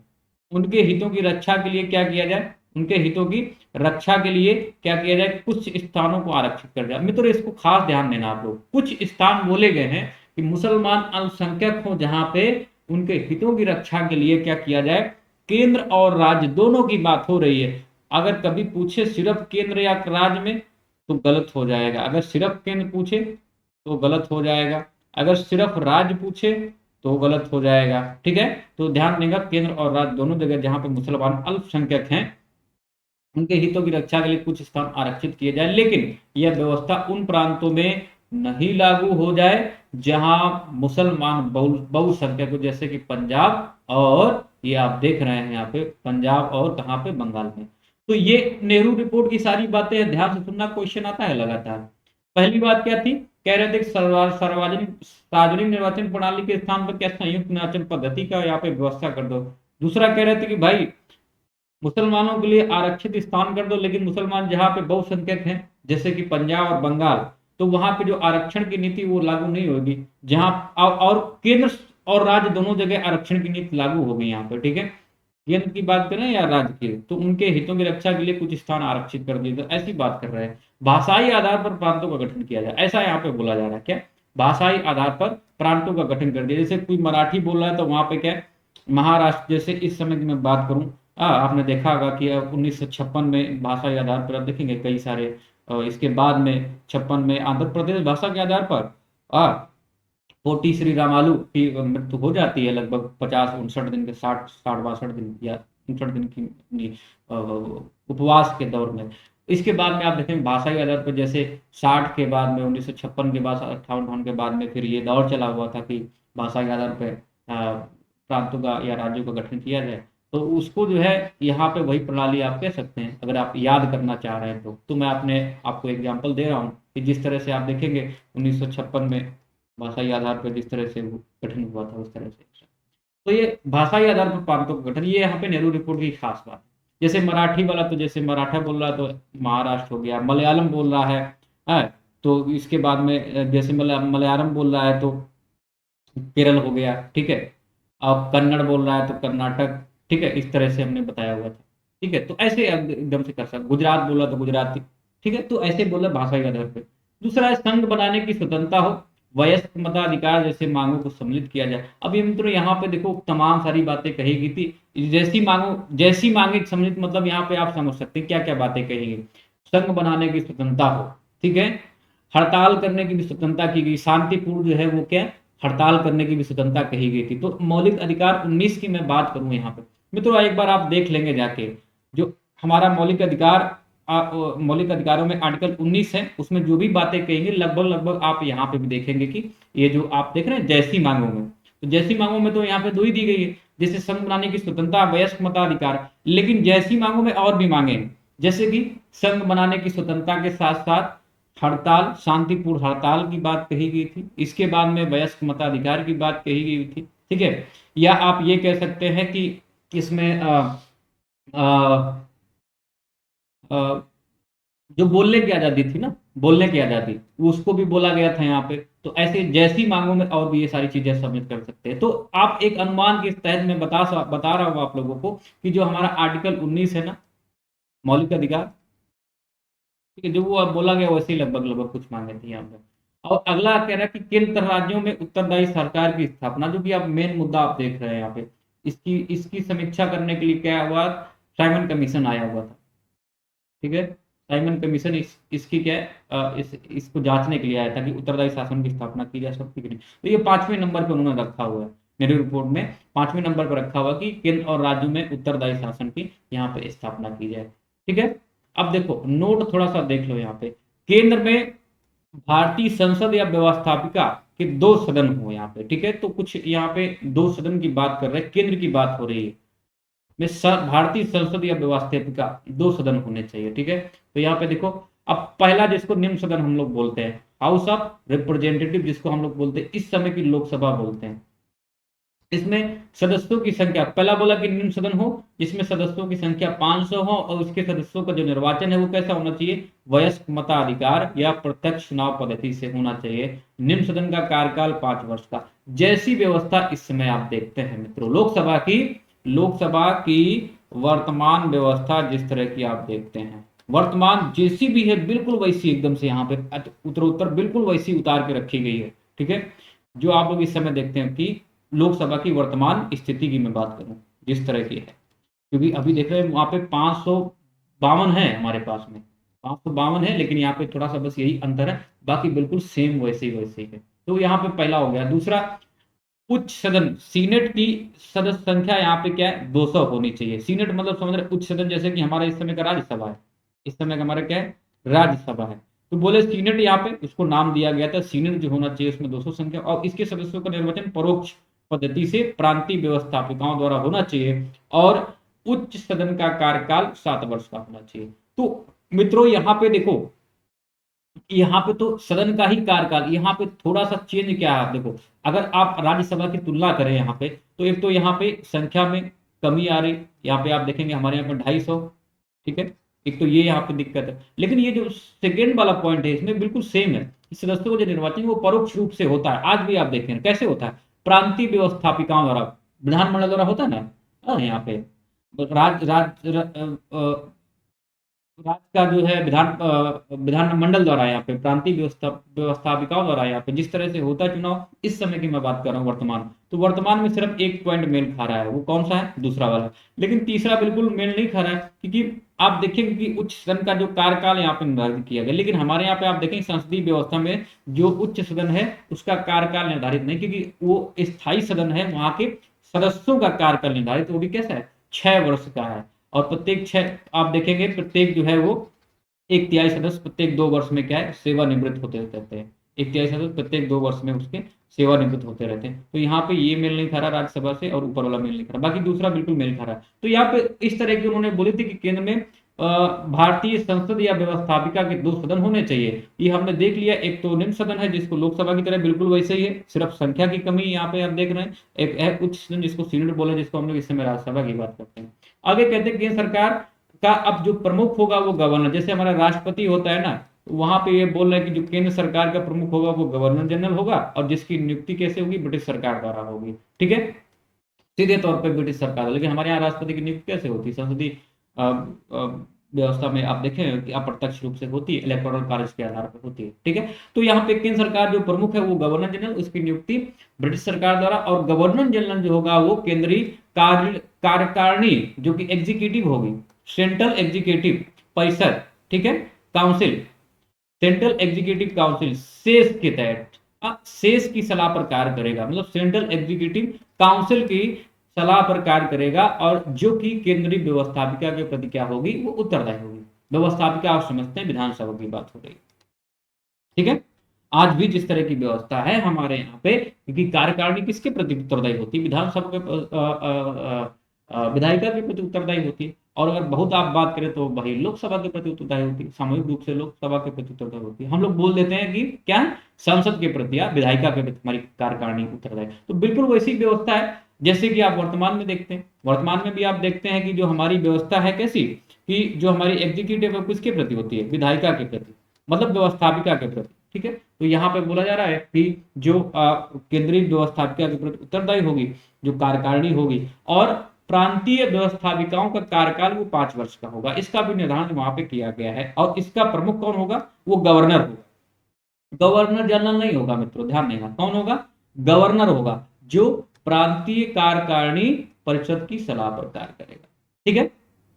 उनके हितों की रक्षा के लिए क्या किया जाए, उनके हितों की रक्षा के लिए क्या किया जाए, कुछ स्थानों को आरक्षित कर जाए। मित्रों इसको खास ध्यान देना आप लोग, कुछ स्थान बोले गए हैं कि मुसलमान अल्पसंख्यक हो जहां पे उनके हितों की रक्षा के लिए क्या किया जाए, केंद्र और राज्य दोनों की बात हो रही है। अगर कभी पूछे सिर्फ केंद्र या राज्य में तो गलत हो जाएगा, अगर सिर्फ केंद्र पूछे तो गलत हो जाएगा, अगर सिर्फ राज्य पूछे तो गलत हो जाएगा, ठीक है। तो ध्यान देगा केंद्र और राज्य दोनों जगह जहां पे मुसलमान अल्पसंख्यक हैं उनके हितों की रक्षा के लिए कुछ स्थान आरक्षित किए जाए, लेकिन यह व्यवस्था उन प्रांतों में नहीं लागू हो जाए जहां मुसलमान बहुसंख्यक हो, जैसे कि पंजाब और ये आप देख रहे हैं यहाँ पे पंजाब और कहाँ पे, बंगाल में। तो ये नेहरू रिपोर्ट की सारी बातें ध्यान से सुनना, क्वेश्चन आता है लगातार। पहली बात क्या थी, कह रहे थे कि सार्वजनिक निर्वाचन प्रणाली के स्थान पर क्या संयुक्त निर्वाचन पद्धति का यहाँ पे व्यवस्था कर दो। दूसरा कह रहे थे कि भाई मुसलमानों के लिए आरक्षित स्थान कर दो, लेकिन मुसलमान जहां पे बहुसंख्यक हैं जैसे कि पंजाब और बंगाल, तो वहां पे जो आरक्षण की नीति वो लागू नहीं होगी, जहां और केंद्र और राज्य दोनों जगह आरक्षण की नीति लागू होगी यहाँ पे, ठीक है। केंद्र की बात करें या राज्य की, तो उनके हितों की रक्षा के लिए कुछ स्थान आरक्षित कर दिए, तो ऐसी बात कर रहे हैं। भाषाई आधार पर प्रांतों का गठन किया जाए, ऐसा यहाँ पे बोला जा रहा है। क्या, भाषाई आधार पर प्रांतों का गठन कर दिया, जैसे कोई मराठी बोल रहा है तो वहां पे क्या, महाराष्ट्र, जैसे इस समय की मैं बात करूं, आपने देखा होगा कि 1956 में भाषा के आधार पर आप देखेंगे कई सारे, इसके बाद में 56 में आंध्र प्रदेश भाषा के आधार पर पोटी श्री रामालू की मृत्यु हो जाती है, लगभग 50-59 दिन के 60-62 दिन या 59 दिन की उपवास के दौर में। इसके बाद में आप देखेंगे भाषा के आधार पर, जैसे 60 के बाद में 1956 के बाद 58 के बाद में फिर ये दौर चला हुआ था कि भाषा के आधार पर प्रांतों का या राज्यों का गठन किया जाए। तो उसको जो है यहाँ पे वही प्रणाली आप कह सकते हैं, अगर आप याद करना चाह रहे हैं तो मैं आपको एग्जांपल दे रहा हूँ कि जिस तरह से आप देखेंगे 1956 में भाषाई आधार पर जिस तरह से गठन हुआ था उस तरह से। तो ये भाषाई आधार पर प्रांतों का गठन, ये यहाँ पे नेहरू रिपोर्ट की खास बात। जैसे मराठी वाला, तो जैसे मराठा बोल रहा है तो महाराष्ट्र हो गया, मलयालम बोल रहा है तो इसके बाद में जैसे मलयालम बोल रहा है तो केरल हो गया, ठीक है। अब कन्नड़ बोल रहा है तो कर्नाटक, ठीक है। इस तरह से हमने बताया हुआ था, ठीक है। तो ऐसे एकदम से कर सकते, गुजरात बोला तो गुजराती, ठीक है। तो ऐसे बोला भाषा के आधार पर। दूसरा है संघ बनाने की स्वतंत्रता हो, वयस्क मताधिकार जैसे मांगों को सम्मिलित किया जाए। अब ये मित्रों यहाँ पे देखो तमाम सारी बातें कही गई थी, जैसी मांगे सम्मिलित, मतलब यहाँ पे आप समझ सकते हैं क्या क्या बातें कही गई। संघ बनाने की स्वतंत्रता हो, ठीक है। हड़ताल करने की भी स्वतंत्रता की गई, शांतिपूर्ण जो है वो क्या, हड़ताल करने की भी स्वतंत्रता कही गई थी। तो मौलिक अधिकार 19 की मैं बात करूं यहाँ पे मित्रों, एक बार आप देख लेंगे जाके, जो हमारा मौलिक अधिकारों में आर्टिकल 19 है, उसमें जो भी बातें कहेंगे लगभग आप यहाँ पे भी देखेंगे कि ये जो आप देख रहे हैं जैसी मांगों में, तो जैसी मांगों में तो यहाँ पे 2 ही दी गई है, जैसे संघ बनाने की स्वतंत्रता, वयस्क मताधिकार। लेकिन जैसी मांगों में और भी मांगे हैं, जैसे कि संघ बनाने की स्वतंत्रता के साथ साथ हड़ताल, शांतिपूर्ण हड़ताल की बात कही गई थी। इसके बाद में वयस्क मताधिकार की बात कही गई थी, ठीक है। या आप ये कह सकते हैं कि इसमें जो बोलने की आजादी थी ना, बोलने की आजादी, उसको भी बोला गया था यहाँ पे। तो ऐसे जैसी मांगों में और भी ये सारी चीजें सबमिट कर सकते हैं। तो आप एक अनुमान के तहत में बता रहा हूँ आप लोगों को कि जो हमारा आर्टिकल 19 है ना, मौलिक अधिकार, ठीक है, जो वो अब बोला गया वैसे ही लगभग कुछ मांगे थी यहाँ पे। और अगला कह रहा है कि केंद्र राज्यों में उत्तरदायी सरकार की स्थापना, जो कि आप मेन मुद्दा आप देख रहे हैं यहाँ पे, इसकी समीक्षा करने के लिए क्या हुआ, साइमन कमीशन आया हुआ था, ठीक है। साइमन कमीशन इसकी क्या है, इसको जांचने के लिए आया था कि उत्तरदायी शासन की स्थापना की जा सकती कि नहीं। तो ये 5वें नंबर पर उन्होंने रखा हुआ है, मेरी रिपोर्ट में 5वें नंबर पर रखा हुआ कि केंद्र और राज्यों में उत्तरदायी शासन की यहाँ पे स्थापना की जाए। ठीक है, अब देखो नोट थोड़ा सा देख लो यहाँ पे, केंद्र में भारतीय संसद या व्यवस्थापिका के 2 सदन हो यहाँ पे। ठीक है, तो कुछ यहाँ पे 2 सदन की बात कर रहे हैं, केंद्र की बात हो रही है में भारतीय संसद या व्यवस्थापिका 2 सदन होने चाहिए। ठीक है, तो यहाँ पे देखो, अब पहला जिसको निम्न सदन हम लोग बोलते हैं, हाउस ऑफ रिप्रेजेंटेटिव जिसको हम लोग बोलते हैं, इस समय की लोकसभा बोलते हैं। इसमें सदस्यों की संख्या, पहला बोला कि निम्न सदन हो जिसमें सदस्यों की संख्या 500 हो और उसके सदस्यों का जो निर्वाचन है वो कैसा होना चाहिए, वयस्क मताधिकार या प्रत्यक्ष चुनाव पद्धति से होना चाहिए। निम्न सदन का कार्यकाल 5 वर्ष का। जैसी व्यवस्था इस समय आप देखते हैं मित्रों, लोकसभा की वर्तमान व्यवस्था जिस तरह की आप देखते हैं, वर्तमान जैसी भी है बिल्कुल वैसी एकदम से यहाँ पे उत्तरोत्तर बिल्कुल वैसी उतार के रखी गई है। ठीक है, जो आप लोग इस समय देखते हैं कि लोकसभा की वर्तमान स्थिति की मैं बात करूं जिस तरह की है, क्योंकि अभी देख रहे हैं वहां पे 552 है हमारे पास में, 552 है, लेकिन यहाँ पे थोड़ा सा बस यही अंतर है, बाकी बिल्कुल सेम वैसे ही है। तो यहाँ पे पहला हो गया। दूसरा, उच्च सदन सीनेट की सदस्य संख्या यहाँ पे क्या है, 200 होनी चाहिए। सीनेट मतलब समझ रहे, उच्च सदन जैसे कि हमारा इस समय का राज्यसभा है, इस समय का हमारा क्या है, राज्यसभा है। तो बोले सीनेट, यहाँ पे उसको नाम दिया गया था सीनेट जो होना चाहिए उसमें 200 संख्या, और इसके सदस्यों का निर्वाचन परोक्ष पद्धति से प्रांतीय व्यवस्थापिकाओं द्वारा होना चाहिए, और उच्च सदन का कार्यकाल 7 वर्ष का होना चाहिए। तो मित्रों यहाँ पे देखो, यहाँ पे तो सदन का ही कार्यकाल, यहाँ पे थोड़ा सा चेंज क्या है, आप देखो अगर आप राज्यसभा की तुलना करें यहाँ पे, तो एक तो यहाँ पे संख्या में कमी आ रही, यहाँ पे आप देखेंगे हमारे यहाँ पे 250। ठीक है, एक तो ये यहाँ पे दिक्कत है, लेकिन ये जो सेकेंड वाला पॉइंट है इसमें बिल्कुल सेम है। इस सदस्यों का जो निर्वाचन वो परोक्ष रूप से होता है, आज भी आप देखें कैसे होता है, प्रांतीय व्यवस्थापिकाओं द्वारा, विधानमंडल द्वारा होता है ना, यहाँ पे राज राज राज्य का जो है विधानमंडल द्वारा, यहाँ पे प्रांतीय व्यवस्थापिकाओं द्वारा यहाँ पे जिस तरह से होता है चुनाव, इस समय की मैं बात कर रहा हूँ वर्तमान, तो वर्तमान में सिर्फ एक पॉइंट मेल खा रहा है, वो कौन सा है, दूसरा वाला। लेकिन तीसरा बिल्कुल मेल नहीं खा रहा है, क्योंकि आप देखेंगे कि उच्च सदन का जो कार्यकाल यहाँ पे निर्धारित किया गया, लेकिन हमारे यहाँ पे आप देखेंगे संसदीय व्यवस्था में जो उच्च सदन है उसका कार्यकाल निर्धारित नहीं, क्योंकि वो स्थायी सदन है, वहां के सदस्यों का कार्यकाल निर्धारित, वो भी कैसा है, 6 वर्ष का है। और प्रत्येक 6 आप देखेंगे प्रत्येक जो है वो 1/3 सदस्य प्रत्येक 2 वर्ष में क्या है, सेवानिवृत्त होते रहते हैं। 1/3 सदस्य प्रत्येक 2 वर्ष में उसके सेवानिवृत्त होते रहते हैं। तो यहाँ पे ये मेल नहीं खा रहा राज्यसभा से, और ऊपर वाला मेल नहीं खा रहा, बाकी दूसरा बिल्कुल मेल खा रहा है। तो यहाँ पे इस तरह की उन्होंने बोली थी कि केंद्र में भारतीय संसद या व्यवस्थापिका के 2 सदन होने चाहिए। ये हमने देख लिया, एक तो निम्न सदन है जिसको लोकसभा की तरह बिल्कुल वैसे ही है, सिर्फ संख्या की कमी यहाँ पे आप देख रहे हैं। एक है उच्च सदन जिसको सीनेट बोले, जिसको हम लोग इस समय राज्यसभा की बात करते हैं। आगे कहते हैं केंद्र सरकार का अब जो प्रमुख होगा वो गवर्नर, जैसे हमारा राष्ट्रपति होता है ना, वहां पे ये बोल रहे हैं कि जो केंद्र सरकार का प्रमुख होगा वो गवर्नर जनरल होगा, और जिसकी नियुक्ति कैसे होगी, ब्रिटिश सरकार द्वारा होगी। ठीक है, सीधे तौर पे ब्रिटिश सरकार। लेकिन हमारे यहाँ राष्ट्रपति की नियुक्ति कैसे होती है, संसदीय व्यवस्था में आप देखें कि अप्रत्यक्ष रूप से होती है, इलेक्टोरल कॉलेज के आधार पर होती है। ठीक है, तो यहाँ पे केंद्र सरकार जो प्रमुख है वो गवर्नर जनरल, उसकी नियुक्ति ब्रिटिश सरकार द्वारा, और गवर्नर जनरल जो होगा वो केंद्रीय कार्यकारिणी जो कि एग्जीक्यूटिव होगी, सेंट्रल एग्जीक्यूटिव परिषद, ठीक है, council, central executive council cess के तहत सेस की सलाह पर कार्य करेगा, मतलब सेंट्रल एग्जीक्यूटिव काउंसिल की सलाह पर कार्य करेगा, और जो कि केंद्रीय व्यवस्थापिका के प्रति क्या होगी, वो उत्तरदायी होगी। व्यवस्थापिका आप समझते हैं विधानसभा की बात हो रही है। ठीक है, आज भी जिस तरह की व्यवस्था है हमारे यहाँ पे, क्योंकि कार्यकारिणी किसके प्रति उत्तरदायी होती है, विधानसभा के विधायिका के प्रति उत्तरदायी होती है, और अगर बहुत आप बात करें तो वही लोकसभा के प्रति उत्तरदायी होती है, सामूहिक रूप से लोकसभा के प्रति उत्तरदायी होती है। हम लोग बोल देते हैं कि क्या संसद के प्रति या विधायिका के प्रति हमारी कार्यकारिणी उत्तरदायी। तो बिल्कुल वैसी व्यवस्था है जैसे कि आप वर्तमान में देखते हैं। वर्तमान में भी आप देखते हैं कि जो हमारी व्यवस्था है कैसी, कि जो हमारी एग्जीक्यूटिव है किसके प्रति होती है, विधायिका के प्रति, मतलब व्यवस्थापिका के प्रति। ठीक है, तो यहाँ पे बोला जा रहा है कि जो केंद्रीय व्यवस्थापिका के प्रति उत्तरदायी होगी, जो कार्यकारिणी होगी, और प्रांतीय व्यवस्थापिकाओं का कार्यकाल वो 5 वर्ष का होगा, इसका भी निर्धारण वहां पे किया गया है। और इसका प्रमुख कौन होगा, वो गवर्नर होगा, गवर्नर जनरल नहीं होगा मित्रों, ध्यान देना, कौन होगा, गवर्नर होगा, जो प्रांतीय कार्यकारिणी परिषद की सलाह पर कार्य करेगा। ठीक है,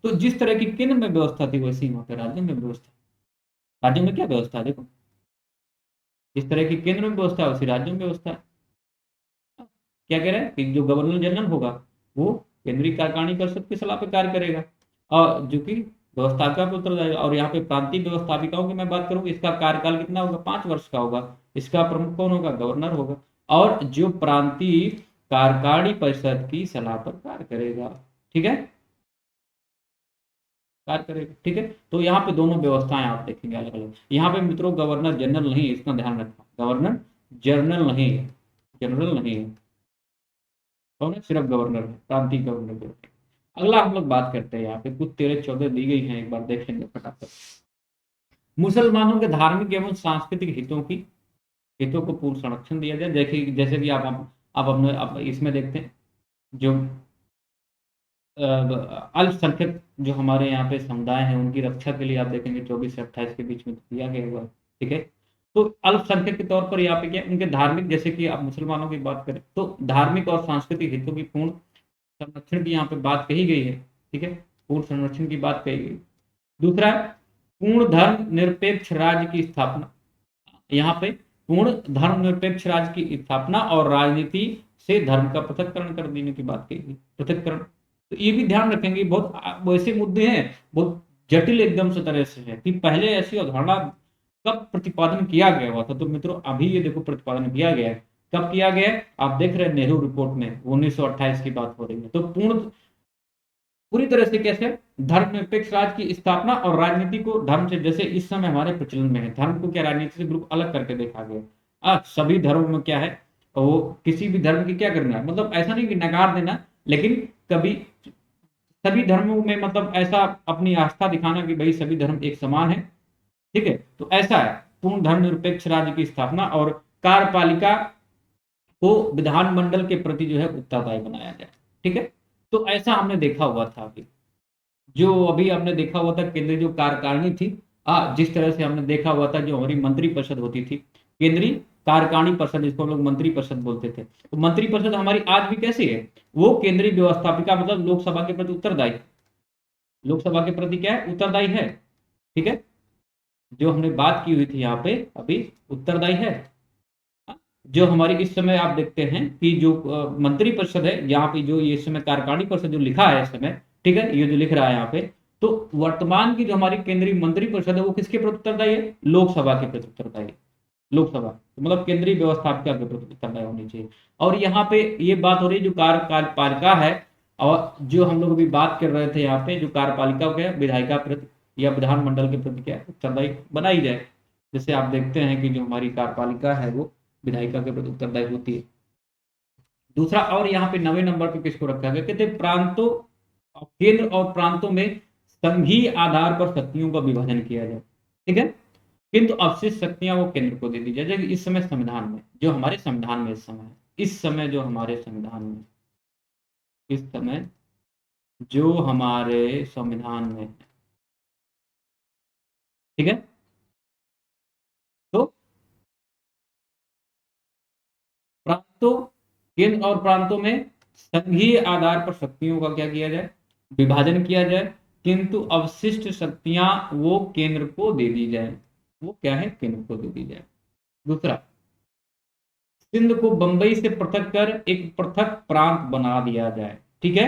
तो जिस तरह की केंद्र में व्यवस्था थी वैसी वहां पे राज्य में व्यवस्था। राज्यों में क्या व्यवस्था है, देखो इस तरह की केंद्र में व्यवस्था है उसी राज्यों में व्यवस्था है। क्या कह रहे हैं कि जो गवर्नर जनरल होगा वो केंद्रीय कार्यकारिणी परिषद की सलाह पर कार्य करेगा, और जो कि व्यवस्थापिका पे उत्तरदायी। और यहाँ पे प्रांतीय व्यवस्थापिकाओं की मैं बात करूँ, इसका कार्यकाल कितना होगा, 5 वर्ष का होगा। इसका प्रमुख कौन होगा, गवर्नर होगा, और जो प्रांतीय कार्यकारिणी परिषद की सलाह पर कार्य करेगा। ठीक है, कार्य करेगा। ठीक है, तो यहाँ पे दोनों व्यवस्थाएं आप देखेंगे अलग अलग। यहाँ पे मित्रों गवर्नर जनरल नहीं है, इसका ध्यान रखना, गवर्नर जनरल नहीं है, जनरल नहीं है, कौन है, सिर्फ गवर्नर है, प्रांतीय गवर्नर जो है। अगला हम लोग बात करते हैं, यहाँ पे कुछ 13-14 दी गई हैं, एक बार देख लेंगे फटाफट। मुसलमानों के धार्मिक एवं सांस्कृतिक हितों को पूर्ण संरक्षण दिया जाए। देखिए जैसे कि आप अपने आप इसमें देखते हैं, जो अल्पसंख्यक जो हमारे यहाँ पे समुदाय हैं उनकी रक्षा के लिए आप देखेंगे 24 से 28 के बीच में दिया गया हुआ है। ठीक है, तो अल्पसंख्यक के तौर पर यहाँ पे क्या उनके धार्मिक, जैसे कि आप मुसलमानों की बात करें तो धार्मिक और सांस्कृतिक हितों की पूर्ण संरक्षण की यहाँ पे बात कही गई है। ठीक है, पूर्ण संरक्षण की बात कही गई। दूसरा है पूर्ण धर्म निरपेक्ष राज्य की स्थापना। यहाँ पे पूर्ण धर्मनिरपेक्ष राज्य की स्थापना और राजनीति से धर्म का पृथक्करण कर देने की बात कही, पृथक्करण। तो ये भी ध्यान रखेंगे, बहुत वैसे मुद्दे हैं, बहुत जटिल एकदम से तरह से है कि पहले ऐसी अवधारणा कब प्रतिपादन किया गया हुआ था। तो मित्रों अभी ये देखो प्रतिपादन किया गया है, कब किया गया है, आप देख रहे हैं नेहरू रिपोर्ट में 1928 की बात हो रही है। तो पूरी तरह से कैसे धर्मनिरपेक्ष राज्य की स्थापना और राजनीति को धर्म से, जैसे इस समय हमारे प्रचलन में है, धर्म को क्या राजनीति से बिल्कुल अलग करके देखा गया। सभी धर्मों में क्या है, वो किसी भी धर्म की क्या करना है, मतलब ऐसा नहीं कि नकार देना, लेकिन कभी सभी धर्मों में मतलब ऐसा अपनी आस्था दिखाना कि भाई सभी धर्म एक समान है। ठीक है, तो ऐसा है पूर्ण धर्मनिरपेक्ष राज्य की स्थापना और कार्यपालिका को विधानमंडल के प्रति जो है उत्तरदायी बनाया जाए। ठीक है, तो ऐसा हमने देखा हुआ था। अभी जो अभी हमने देखा हुआ था केंद्रीय जो कार्यकारिणी थी, जिस तरह से हमने देखा हुआ था जो हमारी मंत्री परिषद होती थी, केंद्रीय कार्यकारिणी परिषद जिसको हम लोग मंत्री परिषद बोलते थे, तो मंत्री परिषद हमारी आज भी कैसी है, वो केंद्रीय व्यवस्थापिका मतलब लोकसभा के प्रति उत्तरदायी, लोकसभा के प्रति क्या है, उत्तरदायी है। ठीक है, जो हमने बात की हुई थी यहाँ पे अभी उत्तरदायी है। जो हमारी इस समय आप देखते हैं कि जो मंत्री परिषद है, यहाँ पे जो ये इस समय कार्यकारिणी परिषद जो लिखा है इस समय, ठीक है, ये जो लिख रहा है यहाँ पे, तो वर्तमान की जो हमारी केंद्रीय मंत्री परिषद है वो किसके प्रति उत्तरदायी है, लोकसभा के प्रति उत्तरदायी है। लोकसभा तो मतलब केंद्रीय व्यवस्थापिका के प्रति उत्तरदायी होनी चाहिए। और यहाँ पे ये बात हो रही है जो कार्यपालिका है, और जो हम लोग अभी बात कर रहे थे यहाँ पे जो कार्यपालिका क्या है, विधायिका प्रति या विधानमंडल के प्रति क्या उत्तरदायी बनाई जाए। जैसे आप देखते हैं कि जो हमारी कार्यपालिका है वो विधायिका के प्रति उत्तरदायी होती है। दूसरा, और यहाँ पे 9वें नंबर पे किसको रखा गया, कहते हैं प्रांतों, केंद्र और प्रांतों में संघीय आधार पर शक्तियों का विभाजन किया जाए। ठीक है, किंतु अवशिष्ट शक्तियां वो केंद्र को दे दी जाए। जैसे इस समय संविधान में जो हमारे संविधान में इस समय जो हमारे संविधान में इस समय जो हमारे संविधान में, ठीक है, तो प्रांतों, केंद्र और प्रांतों में संघीय आधार पर शक्तियों का क्या किया जाए, विभाजन किया जाए, किंतु अवशिष्ट शक्तियां वो केंद्र को दे दी जाए। वो क्या है, केंद्र को दे दी जाए। दूसरा, सिंध को बंबई से पृथक कर एक पृथक प्रांत बना दिया जाए। ठीक है,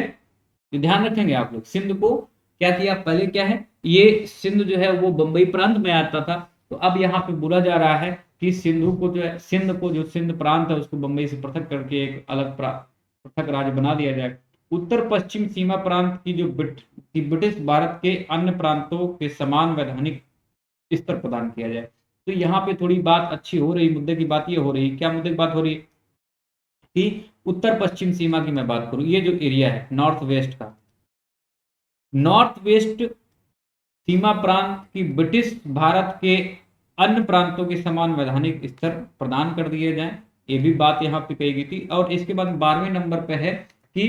ये ध्यान रखेंगे आप लोग, सिंध को क्या किया, पहले क्या है, ये सिंध जो है वो बंबई प्रांत में आता था, तो अब यहाँ पे बोला जा रहा है कि सिंधु को जो है, सिंध को जो सिंध प्रांत है उसको बंबई से पृथक करके एक अलग पृथक राज्य बना दिया जाए। उत्तर पश्चिम सीमा प्रांत की जो ब्रिटिश भारत के अन्य प्रांतों के समान वैधानिक स्तर प्रदान किया जाए। तो यहाँ पे थोड़ी बात अच्छी हो रही, मुद्दे की बात ये हो रही, क्या मुद्दे की बात हो रही कि उत्तर पश्चिम सीमा की मैं बात करूं, ये जो एरिया है नॉर्थ वेस्ट का, नॉर्थ वेस्ट सीमा प्रांत की ब्रिटिश भारत के अन्य प्रांतों के समान वैधानिक स्तर प्रदान कर दिए जाएं, ये भी बात यहाँ पे कही गई थी। और इसके बाद 12वें नंबर पे है कि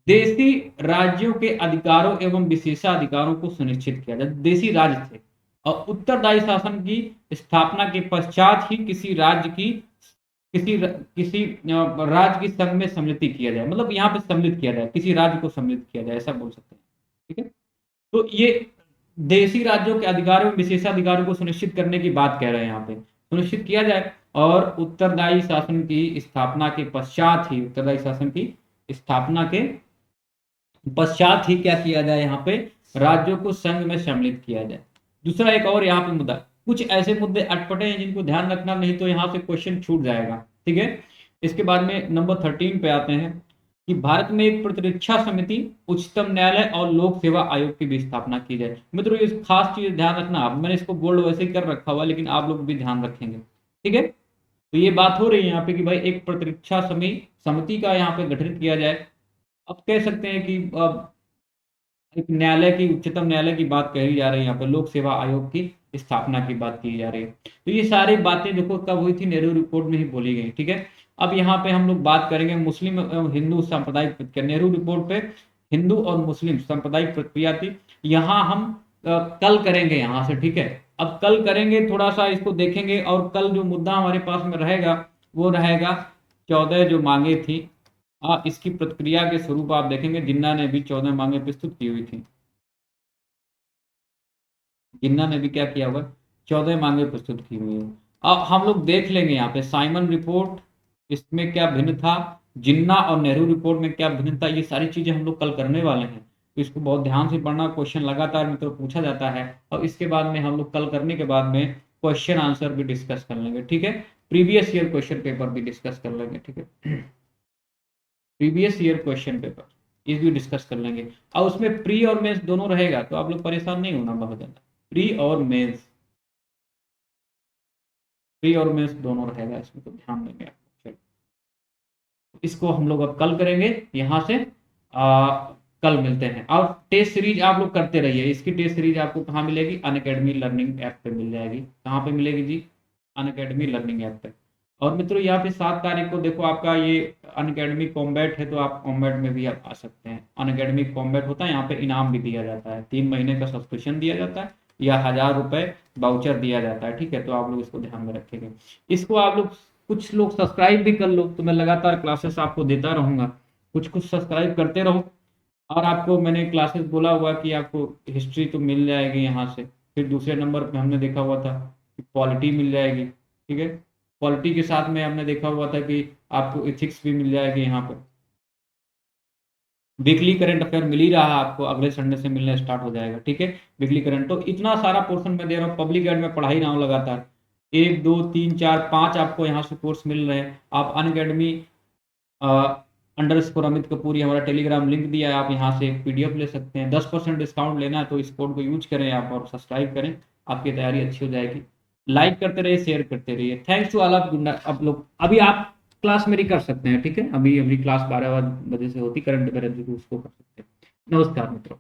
देशी राज्यों के अधिकारों एवं विशेषाधिकारों को सुनिश्चित किया जाए। देशी राज्य थे और उत्तरदायी शासन की स्थापना के पश्चात ही किसी राज्य की राज्य की संघ में सम्मिलित किया जाए, मतलब यहाँ पे सम्मिलित किया जाए, किसी राज्य को सम्मिलित किया जाए, ऐसा बोल सकते हैं। ठीक है, तो ये देशी राज्यों के अधिकारों विशेषाधिकारों को सुनिश्चित करने की बात कह रहे हैं यहाँ पे, सुनिश्चित किया जाए। और उत्तरदायी शासन की स्थापना के पश्चात ही, उत्तरदायी शासन की स्थापना के पश्चात ही क्या किया जाए, यहाँ पे राज्यों को संघ में सम्मिलित किया जाए। दूसरा एक और यहाँ पे मुद्दा, कुछ ऐसे मुद्दे अटपटे हैं जिनको ध्यान रखना, नहीं तो यहाँ से क्वेश्चन छूट जाएगा, ठीक है। इसके बाद में नंबर 13 पे आते हैं कि भारत में एक प्रतिरक्षा समिति, उच्चतम न्यायालय और लोक सेवा आयोग की भी स्थापना की जाए। मित्रों ये खास चीज ध्यान रखना, आप, मैंने इसको बोल्ड वैसे ही कर रखा हुआ, लेकिन आप लोग भी ध्यान रखेंगे, ठीक है। तो ये बात हो रही है यहाँ पे कि भाई एक प्रतिरक्षा समिति का यहाँ पे गठित किया जाए। अब कह सकते हैं कि एक न्यायालय की, उच्चतम न्यायालय की बात कही जा रही है, यहाँ पे लोक सेवा आयोग की स्थापना की बात की जा रही है। तो ये सारी बातें देखो कब हुई थी, नेहरू रिपोर्ट में ही बोली गई, ठीक है। अब यहाँ पे हम लोग बात करेंगे मुस्लिम एवं हिंदू सांप्रदायिक प्रतिक्रिया। नेहरू रिपोर्ट पे हिंदू और मुस्लिम सांप्रदायिक प्रतिक्रिया थी, यहाँ हम कल करेंगे यहाँ से, ठीक है। अब कल करेंगे, थोड़ा सा इसको देखेंगे, और कल जो मुद्दा हमारे पास में रहेगा वो रहेगा 14 जो मांगे थी, इसकी प्रतिक्रिया के स्वरूप आप देखेंगे जिन्ना ने भी 14 मांगे प्रस्तुत की हुई थी। जिन्ना ने भी क्या किया हुआ, 14 मांगे प्रस्तुत की हुई है। अब हम लोग देख लेंगे यहाँ पे साइमन रिपोर्ट, इसमें क्या भिन्न था, जिन्ना और नेहरू रिपोर्ट में क्या भिन्न था, ये सारी चीजें हम लोग कल करने वाले हैं। तो इसको बहुत ध्यान से पढ़ना, क्वेश्चन लगातार मित्रों पूछा जाता है। और इसके बाद में हम लोग कल करने के बाद में क्वेश्चन आंसर भी डिस्कस कर लेंगे, ठीक है। प्रीवियस ईयर क्वेश्चन पेपर भी डिस्कस कर लेंगे, ठीक है। प्रीवियस ईयर क्वेश्चन पेपर इस भी डिस्कस कर लेंगे, और उसमें प्री और मेंस दोनों रहेगा, तो आप लोग परेशान नहीं होना बहुत ज्यादा। प्री और मेंस दोनों रहेगा इसमें, तो ध्यान देंगे आप। चलो इसको हम लोग अब कल करेंगे यहाँ से। कल मिलते हैं। और टेस्ट सीरीज आप लोग करते रहिए, इसकी टेस्ट सीरीज आपको कहाँ मिलेगी, अनअकैडमी लर्निंग ऐप पे मिल जाएगी। कहाँ पे मिलेगी जी, अनअकैडमी लर्निंग ऐप पे। और मित्रों यहाँ पे 7 तारीख को देखो आपका ये अनअकैडमी कॉम्बैट है, तो आप कॉम्बैट में भी आप आ सकते हैं। अनअकैडमी कॉम्बैट होता है, यहाँ पे इनाम भी दिया जाता है, 3 महीने का सब्सक्रिप्शन दिया जाता है, या 1000 रुपये वाउचर दिया जाता है, ठीक है। तो आप लोग इसको ध्यान में रखेंगे। इसको आप लोग, कुछ लोग सब्सक्राइब भी कर लो, तो मैं लगातार क्लासेस आपको देता रहूंगा, कुछ कुछ सब्सक्राइब करते रहो। और आपको मैंने क्लासेस बोला हुआ कि आपको हिस्ट्री तो मिल जाएगी यहाँ से, फिर दूसरे नंबर पे हमने देखा हुआ था कि पॉलिटी मिल जाएगी, ठीक है। पॉलिटी के साथ में हमने देखा हुआ था कि आपको एथिक्स भी मिल जाएगी यहाँ पे। वीकली करंट अफेयर मिल ही रहा है आपको, अगले संडे से मिलने स्टार्ट हो जाएगा, ठीक है। वीकली करंट, तो इतना सारा पोर्शन मैं दे रहा हूँ, पब्लिक गाइड में पढ़ा ही रहा हूँ लगातार। 1 2 3 4 5 आपको यहाँ से कोर्स मिल रहे हैं। आप अनअकैडमी अंडरस्कोर अमित कपूर, ये हमारा टेलीग्राम लिंक दिया है, आप यहाँ से PDF ले सकते हैं। 10% डिस्काउंट लेना है तो इस कोड को यूज करें आप, और सब्सक्राइब करें, आपकी तैयारी अच्छी हो जाएगी। लाइक करते रहिए, शेयर करते रहिए। Thanks to all of good. आप लोग अभी आप क्लास मेरी कर सकते हैं, ठीक है। अभी अभी क्लास 12 बजे से होती करंट अफेयर, उसको कर सकते हैं। नमस्कार मित्रों।